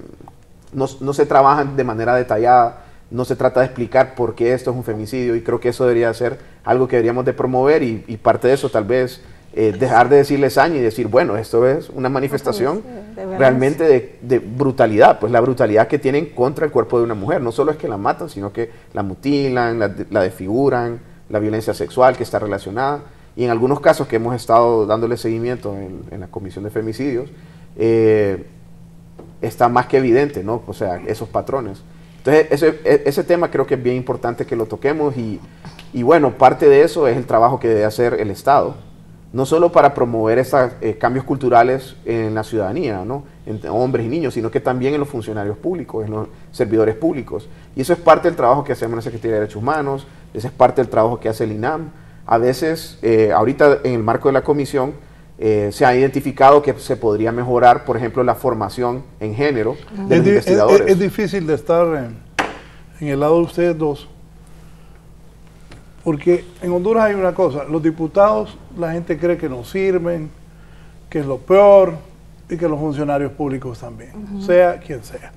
No se trabajan de manera detallada, no se trata de explicar por qué esto es un femicidio, y creo que eso debería ser algo que deberíamos de promover, y parte de eso tal vez dejar de decirle saña y decir, bueno, esto es una manifestación realmente de brutalidad, pues la brutalidad que tienen contra el cuerpo de una mujer. No solo es que la matan, sino que la mutilan, la desfiguran, la violencia sexual que está relacionada, y en algunos casos que hemos estado dándole seguimiento en la Comisión de Femicidios, está más que evidente, ¿no? O sea, esos patrones. Entonces, ese tema creo que es bien importante que lo toquemos, y bueno, parte de eso es el trabajo que debe hacer el Estado, no solo para promover estos cambios culturales en la ciudadanía, ¿no? Entre hombres y niños, sino que también en los funcionarios públicos, en los servidores públicos. Y eso es parte del trabajo que hacemos en la Secretaría de Derechos Humanos, ese es parte del trabajo que hace el INAM. A veces, ahorita en el marco de la comisión, se ha identificado que se podría mejorar, por ejemplo, la formación en género de los investigadores. Es difícil de estar en el lado de ustedes dos, porque en Honduras hay una cosa: los diputados, la gente cree que no sirven, que es lo peor, y que los funcionarios públicos también, sea quien sea.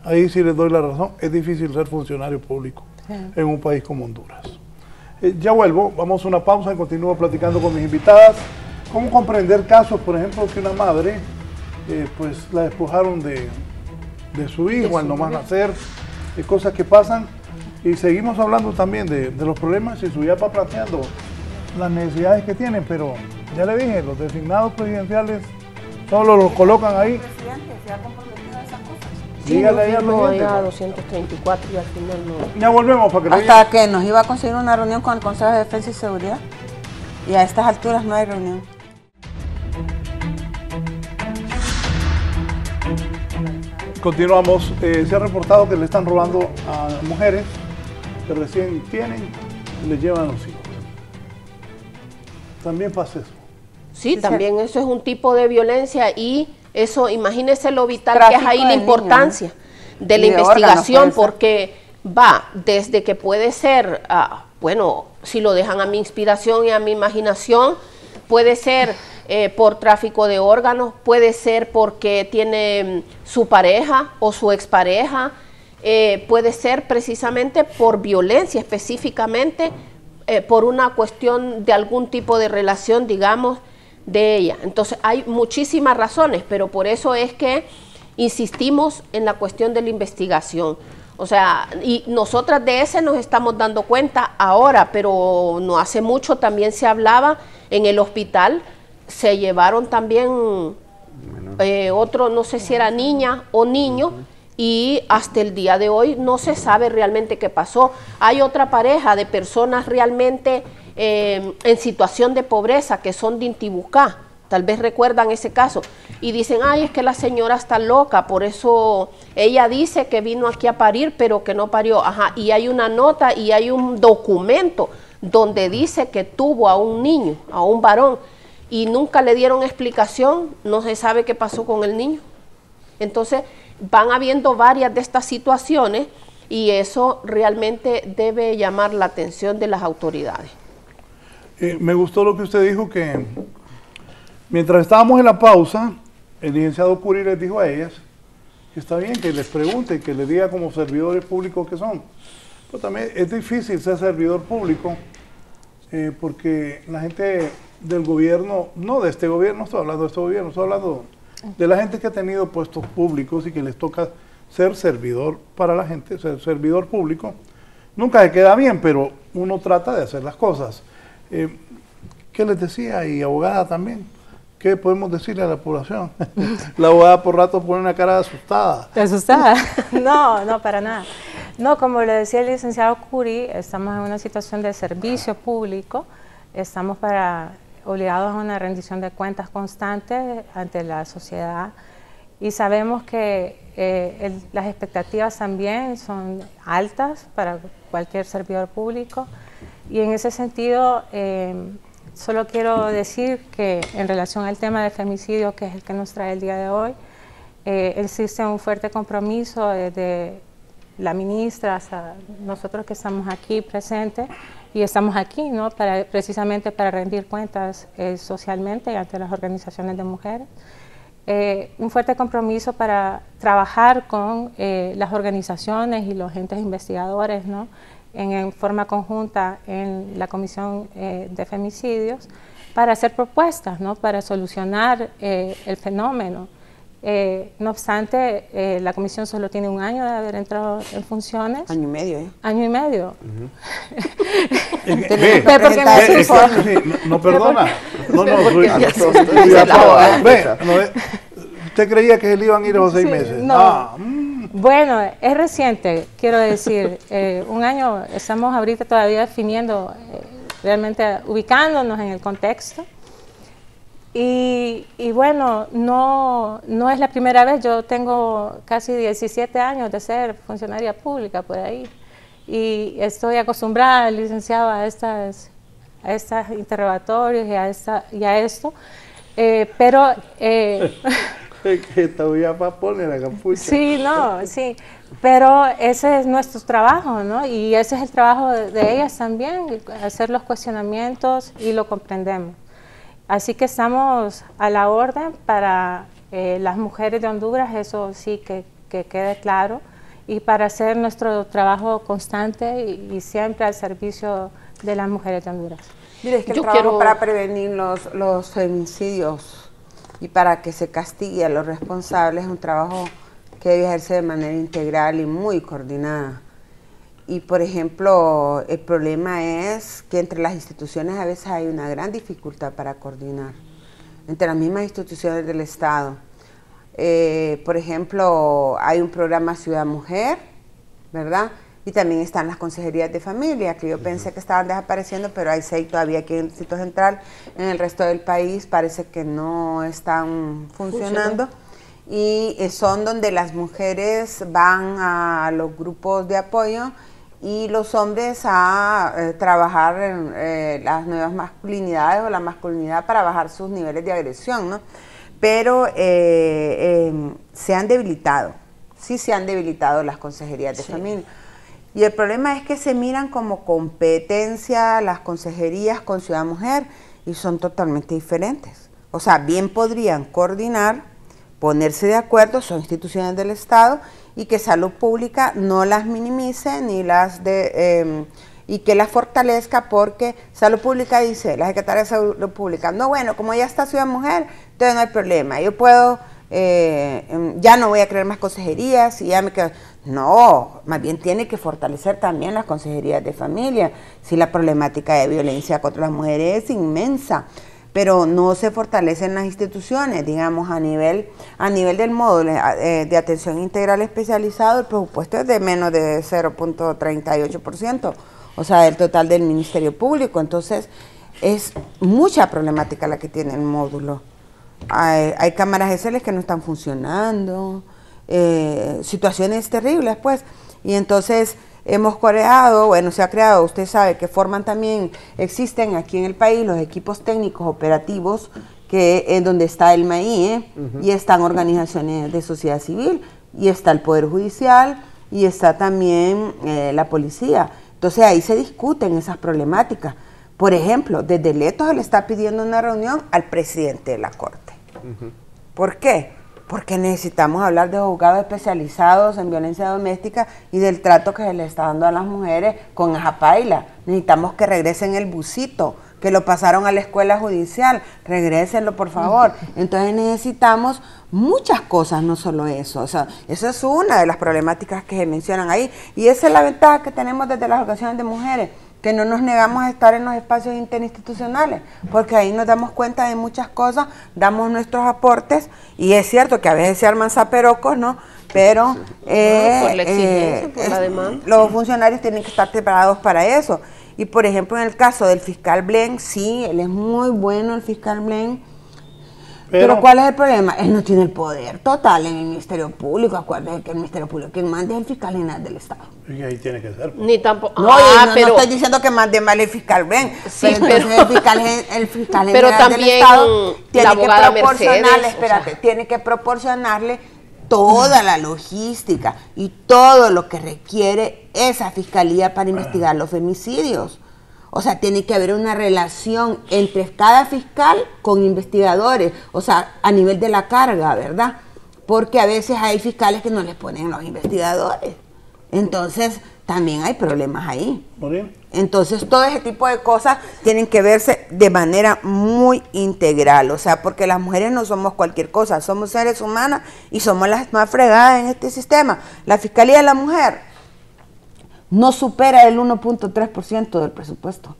Ahí sí les doy la razón, es difícil ser funcionario público en un país como Honduras. Ya vuelvo, vamos a una pausa y continúo platicando con mis invitadas. ¿Cómo comprender casos, por ejemplo, que una madre pues la despojaron de su hijo al nomás nacer, cosas que pasan? Y seguimos hablando también de los problemas y su ya va planteando las necesidades que tienen, pero ya le dije, los designados presidenciales solo los colocan ahí. ¿El presidente se ha comprometido a esas cosas? Dígale ahí al presidente. A 234 y al final no. Ya volvemos para que Hasta que nos iba a conseguir una reunión con el Consejo de Defensa y Seguridad, y a estas alturas no hay reunión. Continuamos. Se ha reportado que le están robando a mujeres que recién tienen y les llevan a los hijos. También pasa eso. Sí, también eso es un tipo de violencia, y eso, imagínese lo vital Tráfico que es ahí, la de importancia de la Y de investigación, órganos, puede ser. porque va desde que puede ser, bueno, si lo dejan a mi inspiración y a mi imaginación, puede ser por tráfico de órganos, puede ser porque tiene su pareja o su expareja, puede ser precisamente por violencia, específicamente por una cuestión de algún tipo de relación, digamos, de ella. Entonces hay muchísimas razones, pero por eso es que insistimos en la cuestión de la investigación. O sea, y nosotras de ese nos estamos dando cuenta ahora, pero no hace mucho también se hablaba en el hospital, se llevaron también otro, no sé si era niña o niño, y hasta el día de hoy no se sabe realmente qué pasó. Hay otra pareja de personas realmente en situación de pobreza que son de Intibucá, tal vez recuerdan ese caso, y dicen, ay, es que la señora está loca, por eso ella dice que vino aquí a parir, pero que no parió. Ajá, y hay una nota y hay un documento donde dice que tuvo a un niño, a un varón, y nunca le dieron explicación, no se sabe qué pasó con el niño. Entonces, van habiendo varias de estas situaciones, y eso realmente debe llamar la atención de las autoridades. Me gustó lo que usted dijo, que mientras estábamos en la pausa, el licenciado Curi les dijo a ellas que está bien que les pregunte, que les diga como servidores públicos que son. Pero también es difícil ser servidor público, porque la gente del gobierno, no de este gobierno, estoy hablando de este gobierno, estoy hablando de la gente que ha tenido puestos públicos y que les toca ser servidor para la gente, ser servidor público. Nunca se queda bien, pero uno trata de hacer las cosas. ¿Qué les decía? Y abogada también. ¿Qué podemos decirle a la población? La abogada por rato pone una cara asustada. ¿Asustada? No, para nada. No, como le decía el licenciado Curi, estamos en una situación de servicio público, estamos para obligados a una rendición de cuentas constante ante la sociedad y sabemos que las expectativas también son altas para cualquier servidor público y en ese sentido solo quiero decir que en relación al tema de femicidio, que es el que nos trae el día de hoy, existe un fuerte compromiso de la ministra, hasta nosotros que estamos aquí presentes y estamos aquí, ¿no? Precisamente para rendir cuentas socialmente ante las organizaciones de mujeres. Un fuerte compromiso para trabajar con las organizaciones y los entes investigadores, ¿no? En forma conjunta en la Comisión de Femicidios para hacer propuestas, ¿no? Para solucionar el fenómeno. No obstante, la comisión solo tiene un año de haber entrado en funciones. Año y medio, ¿eh? Año y medio. No, perdona. ¿Usted creía que se le iban a ir a los 6 meses? No. Bueno, es reciente, quiero decir. Un año, estamos ahorita todavía definiendo, realmente ubicándonos en el contexto. Y bueno, no es la primera vez, yo tengo casi 17 años de ser funcionaria pública por ahí y estoy acostumbrada, licenciada, a estos interrogatorios y a esto, pero... que te voy a poner la capucha. Sí, no, sí, pero ese es nuestro trabajo, ¿no? Y ese es el trabajo de ellas también, hacer los cuestionamientos y lo comprendemos. Así que estamos a la orden para las mujeres de Honduras, eso sí que quede claro, y para hacer nuestro trabajo constante y siempre al servicio de las mujeres de Honduras. Mire, es que el trabajo para prevenir los femicidios y para que se castigue a los responsables es un trabajo que debe ejercerse de manera integral y muy coordinada. Y, por ejemplo, el problema es que entre las instituciones a veces hay una gran dificultad para coordinar, entre las mismas instituciones del Estado. Por ejemplo, hay un programa Ciudad Mujer, ¿verdad? Y también están las consejerías de familia, que yo pensé que estaban desapareciendo, pero hay 6 todavía aquí en el Distrito Central. En el resto del país parece que no están funcionando. Y son donde las mujeres van a los grupos de apoyo y los hombres a trabajar en las nuevas masculinidades o la masculinidad para bajar sus niveles de agresión, ¿no? Pero se han debilitado, sí se han debilitado las consejerías de familia. Y el problema es que se miran como competencia las consejerías con Ciudad Mujer y son totalmente diferentes. O sea, bien podrían coordinar, ponerse de acuerdo, son instituciones del Estado, y que Salud Pública no las minimice ni y que las fortalezca, porque Salud Pública dice, la Secretaría de Salud Pública, no, bueno, como ya está Ciudad Mujer, entonces no hay problema, yo puedo, ya no voy a crear más consejerías y ya me quedo. No, más bien tiene que fortalecer también las consejerías de familia, si la problemática de violencia contra las mujeres es inmensa, pero no se fortalecen las instituciones, digamos, a nivel del módulo de atención integral especializado, el presupuesto es de menos de 0.38%, o sea, del total del Ministerio Público. Entonces, es mucha problemática la que tiene el módulo. Hay cámaras ESL que no están funcionando, situaciones terribles, pues, y entonces hemos creado, bueno, se ha creado, usted sabe que forman también, existen aquí en el país los equipos técnicos operativos, que es donde está el MAI, y están organizaciones de sociedad civil, y está el Poder Judicial, y está también la policía. Entonces ahí se discuten esas problemáticas. Por ejemplo, desde Leto se le está pidiendo una reunión al presidente de la Corte. ¿Por qué? Porque necesitamos hablar de juzgados especializados en violencia doméstica y del trato que se le está dando a las mujeres con ajapaila. Necesitamos que regresen el busito, que lo pasaron a la escuela judicial, regrésenlo por favor. Entonces necesitamos muchas cosas, no solo eso. O sea, esa es una de las problemáticas que se mencionan ahí. Y esa es la ventaja que tenemos desde las organizaciones de mujeres, que no nos negamos a estar en los espacios interinstitucionales, porque ahí nos damos cuenta de muchas cosas, damos nuestros aportes, y es cierto que a veces se arman zaperocos, ¿no? Pero por la exigencia, por la demanda. Los funcionarios tienen que estar preparados para eso. Y por ejemplo, en el caso del fiscal Blen, sí, él es muy bueno, el fiscal Blen. Pero ¿cuál es el problema? Él no tiene el poder total en el Ministerio Público. Acuérdense que el Ministerio Público quien manda es el fiscal general del Estado. Y ahí tiene que ser. Ni tampoco. No, pero no estoy diciendo que mande mal el fiscal Blen. Sí, pero entonces el fiscal pero general también del Estado tiene que proporcionarle, Mercedes, espérate, tiene que proporcionarle toda la logística y todo lo que requiere esa fiscalía para investigar los femicidios. O sea, tiene que haber una relación entre cada fiscal con investigadores, o sea, a nivel de la carga, ¿verdad? Porque a veces hay fiscales que no les ponen los investigadores. Entonces, también hay problemas ahí. Muy bien. Entonces, todo ese tipo de cosas tienen que verse de manera muy integral, o sea, porque las mujeres no somos cualquier cosa, somos seres humanos y somos las más fregadas en este sistema. La Fiscalía de la Mujer no supera el 1.3% del presupuesto.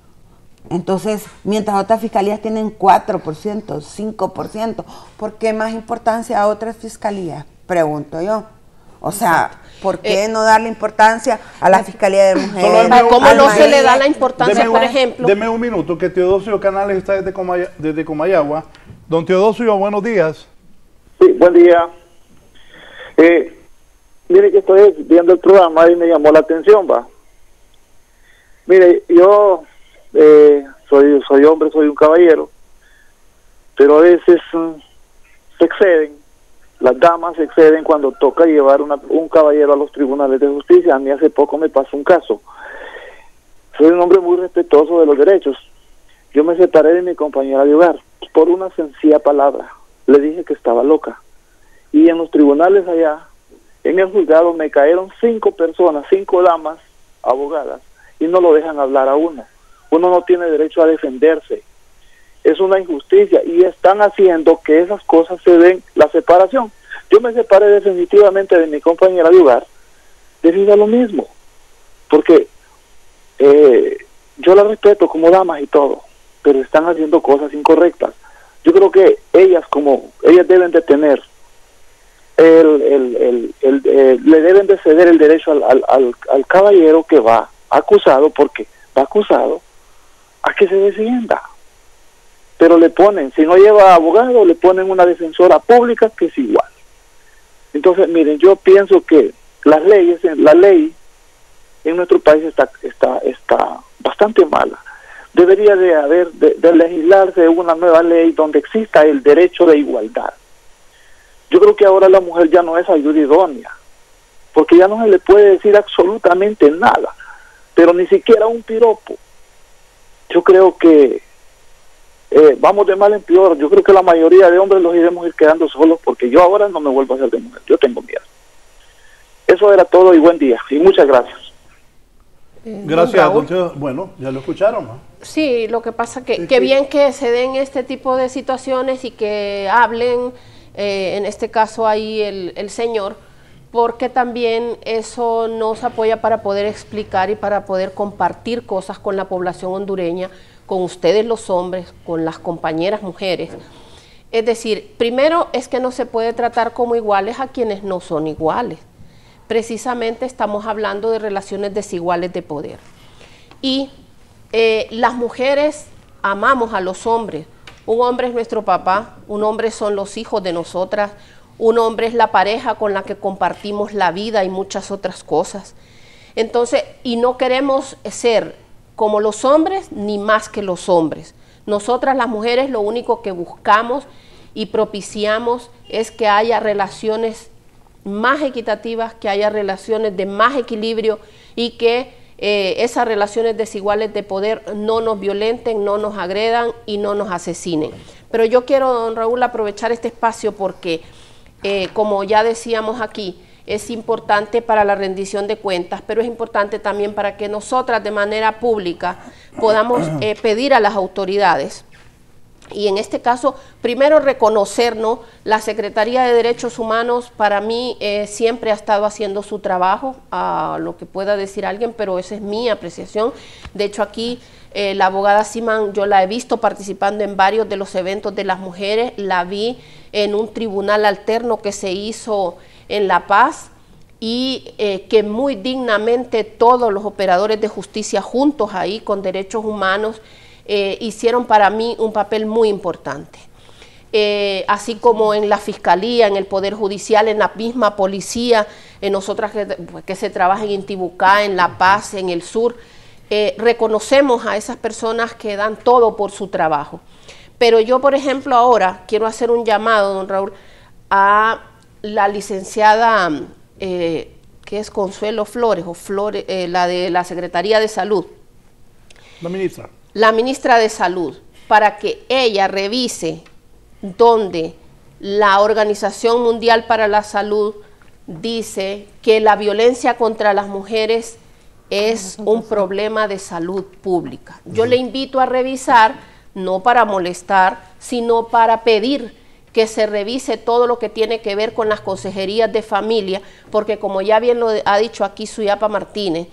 Entonces, mientras otras fiscalías tienen 4%, 5%, ¿por qué más importancia a otras fiscalías? Pregunto yo. O sea, ¿por qué no darle importancia a la Fiscalía de Mujeres? ¿Cómo no se le da la importancia, por ejemplo? Deme un minuto, que Teodosio Canales está desde Comayagua. Don Teodosio, buenos días. Sí, buen día. Mire que estoy viendo el programa y me llamó la atención, va. Mire, yo soy hombre, soy un caballero, pero a veces se exceden, las damas se exceden cuando toca llevar un caballero a los tribunales de justicia. A mí hace poco me pasó un caso. Soy un hombre muy respetuoso de los derechos. Yo me separé de mi compañera de hogar por una sencilla palabra. Le dije que estaba loca. Y en los tribunales allá, en el juzgado, me cayeron 5 personas, 5 damas, abogadas, y no lo dejan hablar a uno. Uno no tiene derecho a defenderse. Es una injusticia y están haciendo que esas cosas se den, la separación. Yo me separé definitivamente de mi compañera de hogar debido a lo mismo, porque yo la respeto como damas y todo, pero están haciendo cosas incorrectas. Yo creo que ellas deben de tener le deben de ceder el derecho al caballero que va acusado, porque va acusado, a que se defienda. Pero le ponen, si no lleva abogado, le ponen una defensora pública que es igual. Entonces, miren, yo pienso que la ley en nuestro país está bastante mala. Debería de legislarse una nueva ley donde exista el derecho de igualdad. Yo creo que ahora la mujer ya no es ayuda idónea, porque ya no se le puede decir absolutamente nada, pero ni siquiera un piropo. Yo creo que vamos de mal en peor. Yo creo que la mayoría de hombres los iremos ir quedando solos, porque yo ahora no me vuelvo a hacer de mujer, yo tengo miedo. Eso era todo y buen día, y muchas gracias. Gracias, bueno, ya lo escucharon, ¿no? Sí, lo que pasa que bien que se den este tipo de situaciones y que hablen, en este caso ahí el señor, porque también eso nos apoya para poder explicar y para poder compartir cosas con la población hondureña, con ustedes los hombres, con las compañeras mujeres. Es decir, primero es que no se puede tratar como iguales a quienes no son iguales. Precisamente estamos hablando de relaciones desiguales de poder. Y las mujeres amamos a los hombres. Un hombre es nuestro papá, un hombre son los hijos de nosotras, un hombre es la pareja con la que compartimos la vida y muchas otras cosas. Entonces, y no queremos ser como los hombres ni más que los hombres. Nosotras las mujeres lo único que buscamos y propiciamos es que haya relaciones más equitativas, que haya relaciones de más equilibrio y que esas relaciones desiguales de poder no nos violenten, no nos agredan y no nos asesinen. Pero yo quiero, don Raúl, aprovechar este espacio porque, como ya decíamos aquí, es importante para la rendición de cuentas, pero es importante también para que nosotras de manera pública podamos pedir a las autoridades. Y en este caso, primero reconocernos, la Secretaría de Derechos Humanos para mí siempre ha estado haciendo su trabajo, a lo que pueda decir alguien, pero esa es mi apreciación. De hecho aquí la abogada Simán, yo la he visto participando en varios de los eventos de las mujeres, la vi en un tribunal alterno que se hizo en La Paz, y que muy dignamente todos los operadores de justicia juntos ahí con derechos humanos hicieron para mí un papel muy importante. Así como en la Fiscalía, en el Poder Judicial, en la misma policía, en nosotras que se trabaja en Intibucá, en La Paz, en el sur, reconocemos a esas personas que dan todo por su trabajo. Pero yo, por ejemplo, ahora quiero hacer un llamado, don Raúl, a la licenciada, que es Consuelo Flores, la de la Secretaría de Salud. La ministra. La ministra de Salud, para que ella revise donde la Organización Mundial para la Salud dice que la violencia contra las mujeres es un problema de salud pública. Yo le invito a revisar, no para molestar, sino para pedir que se revise todo lo que tiene que ver con las consejerías de familia, porque como ya bien lo ha dicho aquí Suyapa Martínez,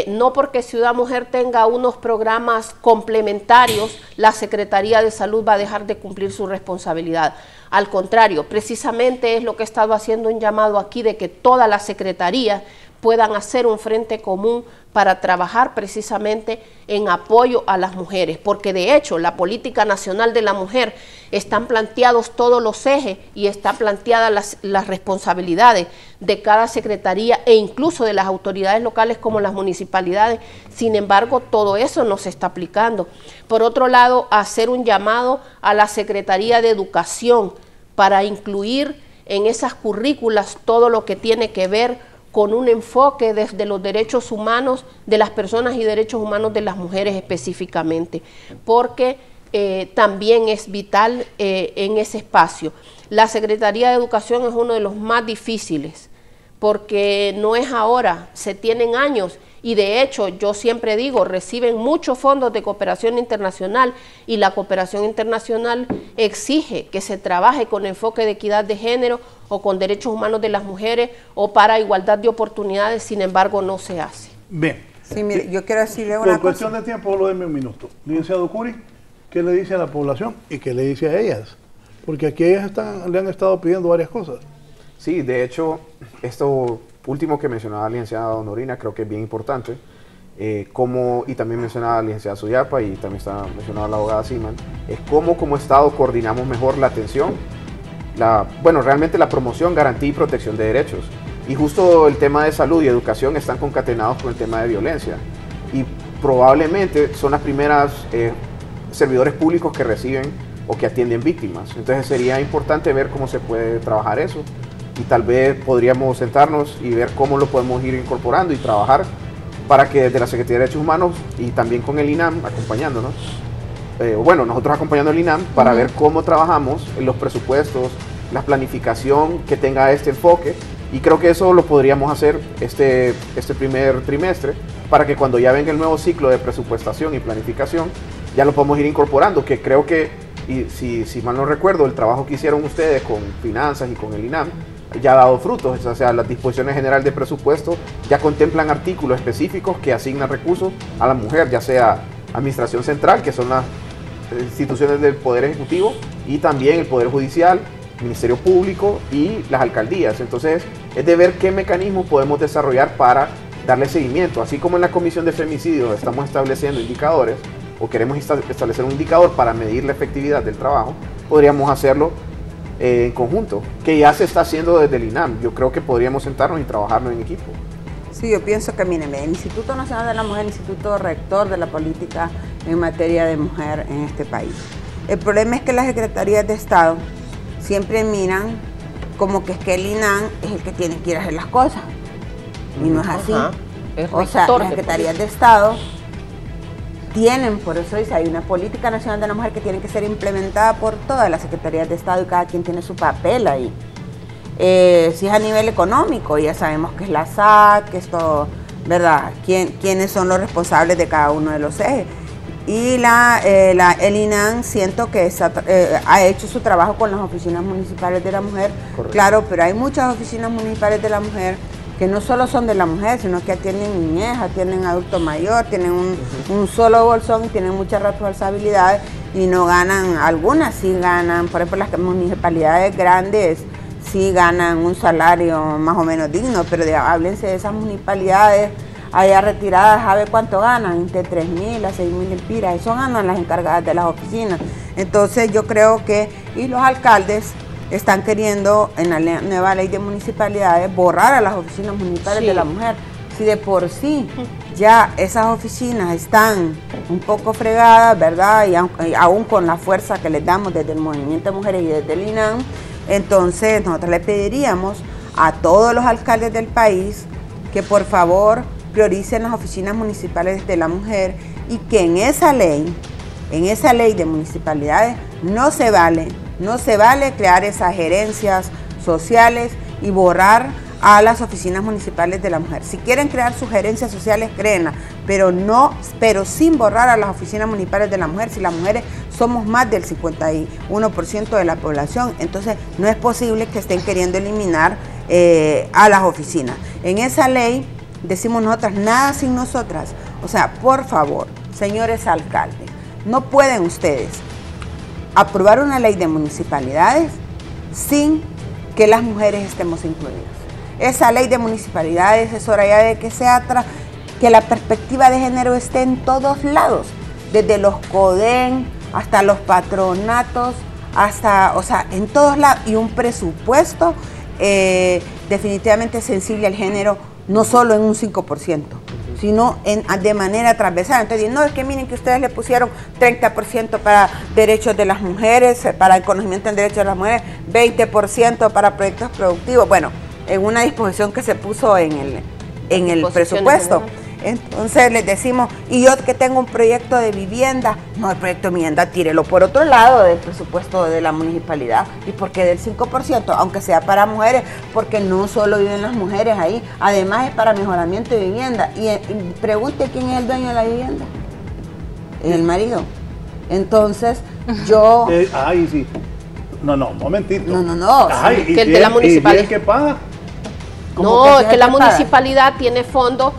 no porque Ciudad Mujer tenga unos programas complementarios, la Secretaría de Salud va a dejar de cumplir su responsabilidad. Al contrario, precisamente es lo que he estado haciendo un llamado aquí de que todas las secretarías puedan hacer un frente común para trabajar precisamente en apoyo a las mujeres, porque de hecho la política nacional de la mujer están planteados todos los ejes y están planteadas las responsabilidades de cada secretaría e incluso de las autoridades locales como las municipalidades. Sin embargo, todo eso no se está aplicando. Por otro lado, hacer un llamado a la Secretaría de Educación para incluir en esas currículas todo lo que tiene que ver con un enfoque desde los derechos humanos de las personas y derechos humanos de las mujeres específicamente, porque también es vital en ese espacio. La Secretaría de Educación es uno de los más difíciles, porque no es ahora, se tienen años, y de hecho yo siempre digo, reciben muchos fondos de cooperación internacional y la cooperación internacional exige que se trabaje con enfoque de equidad de género o con derechos humanos de las mujeres o para igualdad de oportunidades, sin embargo no se hace. Bien. Sí, mire, yo quiero decirle una cosa. Por cuestión de tiempo, solo denme un minuto. Licenciado Curi, ¿qué le dice a la población y qué le dice a ellas? Porque aquí ellas le han estado pidiendo varias cosas. Sí, de hecho, esto último que mencionaba la licenciada Honorina creo que es bien importante, y también mencionaba la licenciada Suyapa y también está mencionada la abogada Siman, es cómo como Estado coordinamos mejor la atención, realmente la promoción, garantía y protección de derechos. Y justo el tema de salud y educación están concatenados con el tema de violencia. Y probablemente son las primeras servidores públicos que reciben o que atienden víctimas. Entonces sería importante ver cómo se puede trabajar eso. Y tal vez podríamos sentarnos y ver cómo lo podemos ir incorporando y trabajar para que desde la Secretaría de Derechos Humanos y también con el INAM acompañándonos, nosotros acompañando al INAM para ver cómo trabajamos en los presupuestos, la planificación que tenga este enfoque, y creo que eso lo podríamos hacer este primer trimestre para que cuando ya venga el nuevo ciclo de presupuestación y planificación ya lo podemos ir incorporando, que creo que, y si mal no recuerdo, el trabajo que hicieron ustedes con finanzas y con el INAM ya ha dado frutos. O sea, las disposiciones generales de presupuesto ya contemplan artículos específicos que asignan recursos a la mujer, ya sea Administración Central, que son las instituciones del Poder Ejecutivo, y también el Poder Judicial, Ministerio Público y las alcaldías. Entonces, es de ver qué mecanismos podemos desarrollar para darle seguimiento. Así como en la Comisión de Femicidios estamos estableciendo indicadores, o queremos establecer un indicador para medir la efectividad del trabajo, podríamos hacerlo en conjunto, que ya se está haciendo desde el INAM. Yo creo que podríamos sentarnos y trabajarlo en equipo. Sí, yo pienso que, miren, el Instituto Nacional de la Mujer, el Instituto Rector de la Política en materia de mujer en este país. El problema es que las secretarías de Estado siempre miran como que es que el INAM es el que tiene que ir a hacer las cosas. Y no es así. O sea, las secretarías de Estado tienen, por eso dice, hay una política nacional de la mujer que tiene que ser implementada por todas las secretarías de Estado y cada quien tiene su papel ahí. Si es a nivel económico, ya sabemos que es la SAC, que esto, ¿verdad? ¿Quiénes son los responsables de cada uno de los ejes? Y el INAM siento que ha hecho su trabajo con las oficinas municipales de la mujer. Correcto. Claro, pero hay muchas oficinas municipales de la mujer que no solo son de la mujer, sino que atienden niñez, atienden adulto mayor, tienen un solo bolsón y tienen muchas responsabilidades y no ganan, algunas sí ganan, por ejemplo las municipalidades grandes sí ganan un salario más o menos digno, pero háblense de esas municipalidades allá retiradas, ¿sabe cuánto ganan? Entre 3.000 a 6.000 lempiras, eso ganan las encargadas de las oficinas. Entonces yo creo que, y los alcaldes están queriendo en la nueva ley de municipalidades borrar a las oficinas municipales de la mujer. Si de por sí ya esas oficinas están un poco fregadas, ¿verdad? Y aún con la fuerza que les damos desde el Movimiento de Mujeres y desde el INAM, entonces nosotros le pediríamos a todos los alcaldes del país que por favor prioricen las oficinas municipales de la mujer y que en esa ley de municipalidades no se vale crear esas gerencias sociales y borrar a las oficinas municipales de la mujer. Si quieren crear sus gerencias sociales, créenlas, pero sin borrar a las oficinas municipales de la mujer. Si las mujeres somos más del 51% de la población, entonces no es posible que estén queriendo eliminar a las oficinas. En esa ley decimos nosotras, nada sin nosotras. O sea, por favor, señores alcaldes, no pueden ustedes aprobar una ley de municipalidades sin que las mujeres estemos incluidas. Esa ley de municipalidades es hora ya de que que la perspectiva de género esté en todos lados, desde los CODEN hasta los patronatos, en todos lados, y un presupuesto definitivamente sensible al género, no solo en un 5%, sino de manera transversal. Entonces, no, es que miren que ustedes le pusieron 30% para derechos de las mujeres, para el conocimiento en derechos de las mujeres, 20% para proyectos productivos. Bueno, en una disposición que se puso en el presupuesto. Entonces les decimos, y yo que tengo un proyecto de vivienda, no, el proyecto de vivienda tírelo por otro lado del presupuesto de la municipalidad. ¿Y por qué del 5%? Aunque sea para mujeres, porque no solo viven las mujeres ahí, además es para mejoramiento de vivienda. Y pregunte quién es el dueño de la vivienda. El marido. Entonces, yo... Ay, sí. No, momentito. No. Ay, sí. Que el de la municipalidad. ¿Y el que paga? No, es que la municipalidad tiene fondos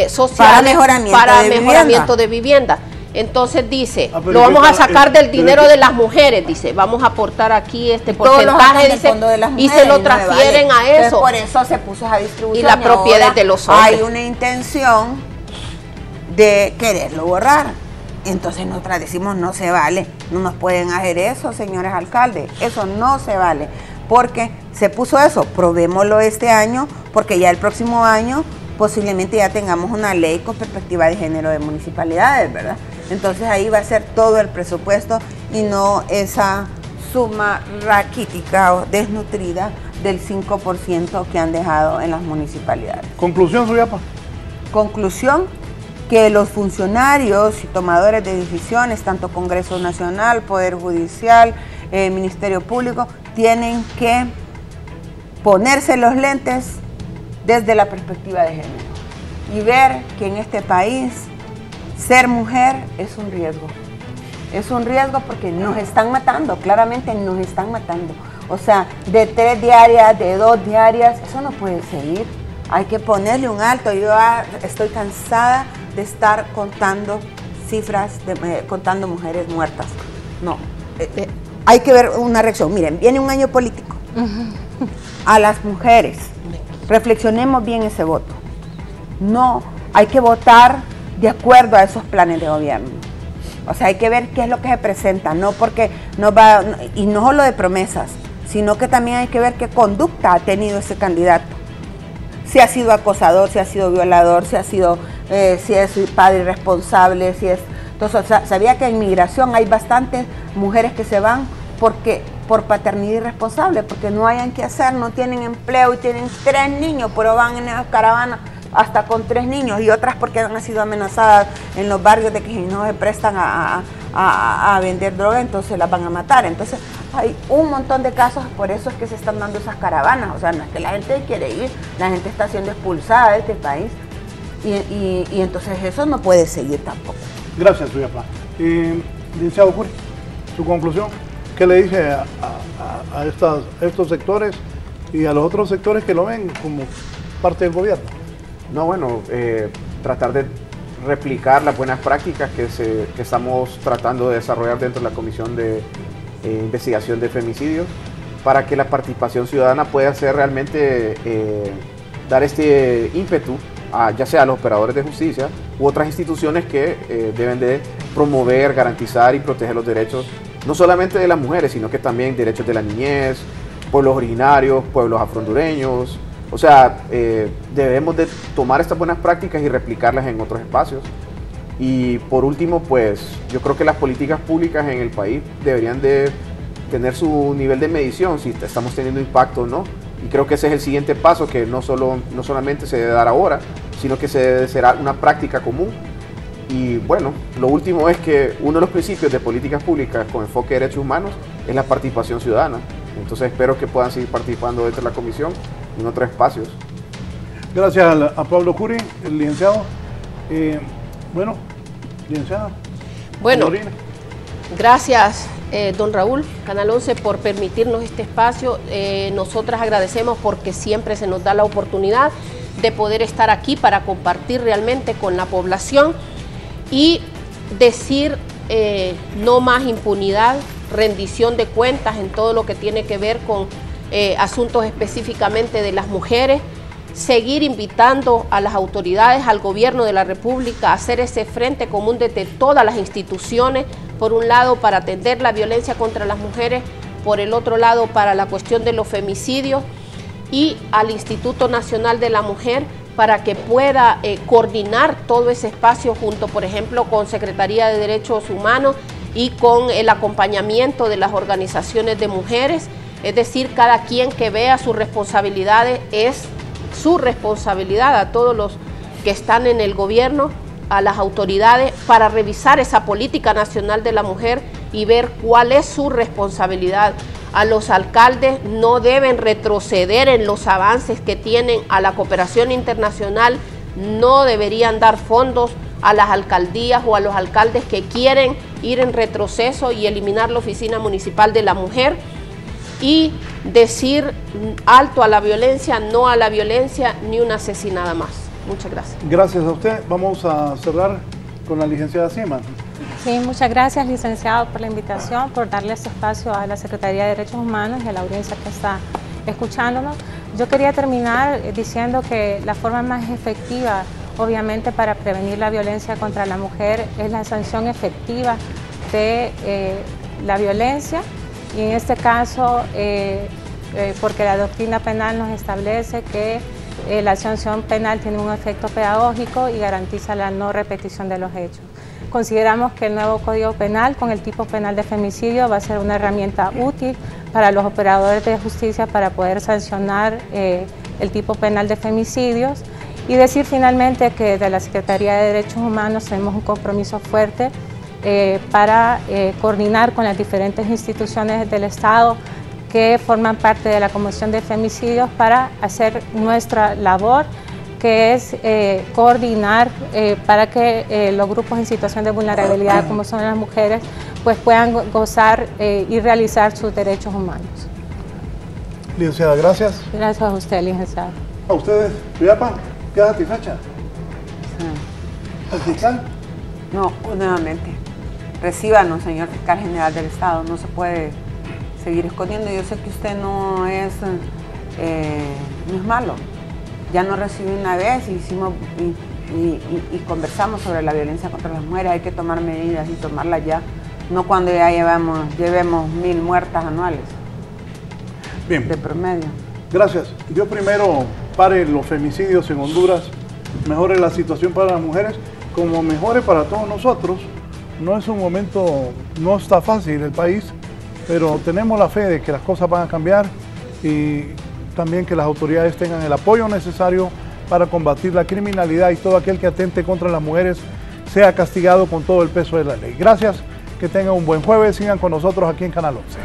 sociales para mejoramiento de vivienda. Entonces dice, lo vamos a sacar del dinero de las mujeres, dice, vamos a aportar aquí este porcentaje, dice, y se lo transfieren a eso. Entonces, por eso se puso esa distribución. Y la propiedad de los hombres. Hay una intención de quererlo borrar. Entonces nosotras decimos, no se vale, no nos pueden hacer eso, señores alcaldes, eso no se vale, porque se puso eso, probémoslo este año, porque ya el próximo año posiblemente ya tengamos una ley con perspectiva de género de municipalidades, ¿verdad? Entonces ahí va a ser todo el presupuesto y no esa suma raquítica o desnutrida del 5% que han dejado en las municipalidades. Conclusión, Suyapa. Conclusión, que los funcionarios y tomadores de decisiones, tanto Congreso Nacional, Poder Judicial, Ministerio Público, tienen que ponerse los lentes desde la perspectiva de género y ver que en este país ser mujer es un riesgo. Es un riesgo porque nos están matando, claramente nos están matando. O sea, de 3 diarias, de 2 diarias, eso no puede seguir. Hay que ponerle un alto. Yo estoy cansada de estar contando cifras, contando mujeres muertas. No, hay que ver una reacción. Miren, viene un año político. A las mujeres, reflexionemos bien ese voto. No, hay que votar de acuerdo a esos planes de gobierno. O sea, hay que ver qué es lo que se presenta, no porque no va, y no solo de promesas, sino que también hay que ver qué conducta ha tenido ese candidato. Si ha sido acosador, si ha sido violador, si es padre irresponsable, si es... Entonces, sabía que en migración hay bastantes mujeres que se van por paternidad irresponsable, porque no hayan que hacer, no tienen empleo y tienen 3 niños, pero van en esa caravana hasta con 3 niños, y otras porque han sido amenazadas en los barrios de que si no se prestan a vender droga, entonces las van a matar. Entonces hay un montón de casos, por eso es que se están dando esas caravanas. O sea, no es que la gente quiere ir, la gente está siendo expulsada de este país, y entonces eso no puede seguir tampoco. Gracias, Suyapa. Licenciado Curi, su conclusión, ¿qué le dice a estos sectores y a los otros sectores que lo ven como parte del gobierno? No, bueno, tratar de replicar las buenas prácticas que estamos tratando de desarrollar dentro de la Comisión de Investigación de Femicidios. para que la participación ciudadana pueda ser realmente, dar este ímpetu ya sea a los operadores de justicia u otras instituciones que deben de promover, garantizar y proteger los derechos, no solamente de las mujeres, sino que también derechos de la niñez, pueblos originarios, pueblos afro-hondureños. O sea, debemos de tomar estas buenas prácticas y replicarlas en otros espacios. Y por último, pues yo creo que las políticas públicas en el país deberían de tener su nivel de medición, si estamos teniendo impacto o no. Y creo que ese es el siguiente paso, que no solamente se debe dar ahora, sino que se debe ser una práctica común. Y bueno, lo último es que uno de los principios de políticas públicas con enfoque de derechos humanos es la participación ciudadana. Entonces espero que puedan seguir participando dentro de la comisión y en otros espacios. Gracias a Pablo Curi, el licenciado. Bueno, licenciada. Bueno, gracias don Raúl, Canal 11, por permitirnos este espacio. Nosotras agradecemos porque siempre se nos da la oportunidad de poder estar aquí para compartir realmente con la población y decir no más impunidad, rendición de cuentas en todo lo que tiene que ver con asuntos específicamente de las mujeres, seguir invitando a las autoridades, al gobierno de la República a hacer ese frente común desde todas las instituciones, por un lado para atender la violencia contra las mujeres, por el otro lado para la cuestión de los femicidios, y al Instituto Nacional de la Mujer para que pueda coordinar todo ese espacio junto, por ejemplo, con Secretaría de Derechos Humanos y con el acompañamiento de las organizaciones de mujeres. Es decir, cada quien que vea sus responsabilidades, es su responsabilidad a todos los que están en el gobierno, a las autoridades, para revisar esa política nacional de la mujer y ver cuál es su responsabilidad. A los alcaldes no deben retroceder en los avances que tienen a la cooperación internacional, no deberían dar fondos a las alcaldías o a los alcaldes que quieren ir en retroceso y eliminar la Oficina Municipal de la Mujer, y decir alto a la violencia, no a la violencia, ni una asesinada más. Muchas gracias. Gracias a usted. Vamos a cerrar con la licenciada Sima. Sí, muchas gracias, licenciado, por la invitación, por darle este espacio a la Secretaría de Derechos Humanos y a la audiencia que está escuchándonos. Yo quería terminar diciendo que la forma más efectiva, obviamente, para prevenir la violencia contra la mujer es la sanción efectiva de la violencia, y en este caso, porque la doctrina penal nos establece que la sanción penal tiene un efecto pedagógico y garantiza la no repetición de los hechos. Consideramos que el nuevo Código Penal con el tipo penal de femicidio va a ser una herramienta útil para los operadores de justicia para poder sancionar el tipo penal de femicidios, y decir finalmente que de la Secretaría de Derechos Humanos tenemos un compromiso fuerte para coordinar con las diferentes instituciones del Estado que forman parte de la Comisión de Femicidios para hacer nuestra labor, que es coordinar para que los grupos en situación de vulnerabilidad, como son las mujeres, pues puedan gozar y realizar sus derechos humanos. Licenciada, gracias. Gracias a usted, licenciado. A ustedes, Tuyapa, ¿queda satisfecha? ¿Al fiscal? No, nuevamente. Recíbanos, señor fiscal general del Estado, no se puede seguir escondiendo. Yo sé que usted no es malo. Ya nos recibió una vez y hicimos y conversamos sobre la violencia contra las mujeres. Hay que tomar medidas y tomarlas ya, no cuando ya llevemos 1000 muertas anuales. Bien. De promedio. Gracias. Dios primero pare los femicidios en Honduras, mejore la situación para las mujeres, como mejore para todos nosotros. No es un momento, no está fácil el país, pero tenemos la fe de que las cosas van a cambiar y también que las autoridades tengan el apoyo necesario para combatir la criminalidad, y todo aquel que atente contra las mujeres sea castigado con todo el peso de la ley. Gracias, que tengan un buen jueves, sigan con nosotros aquí en Canal 11.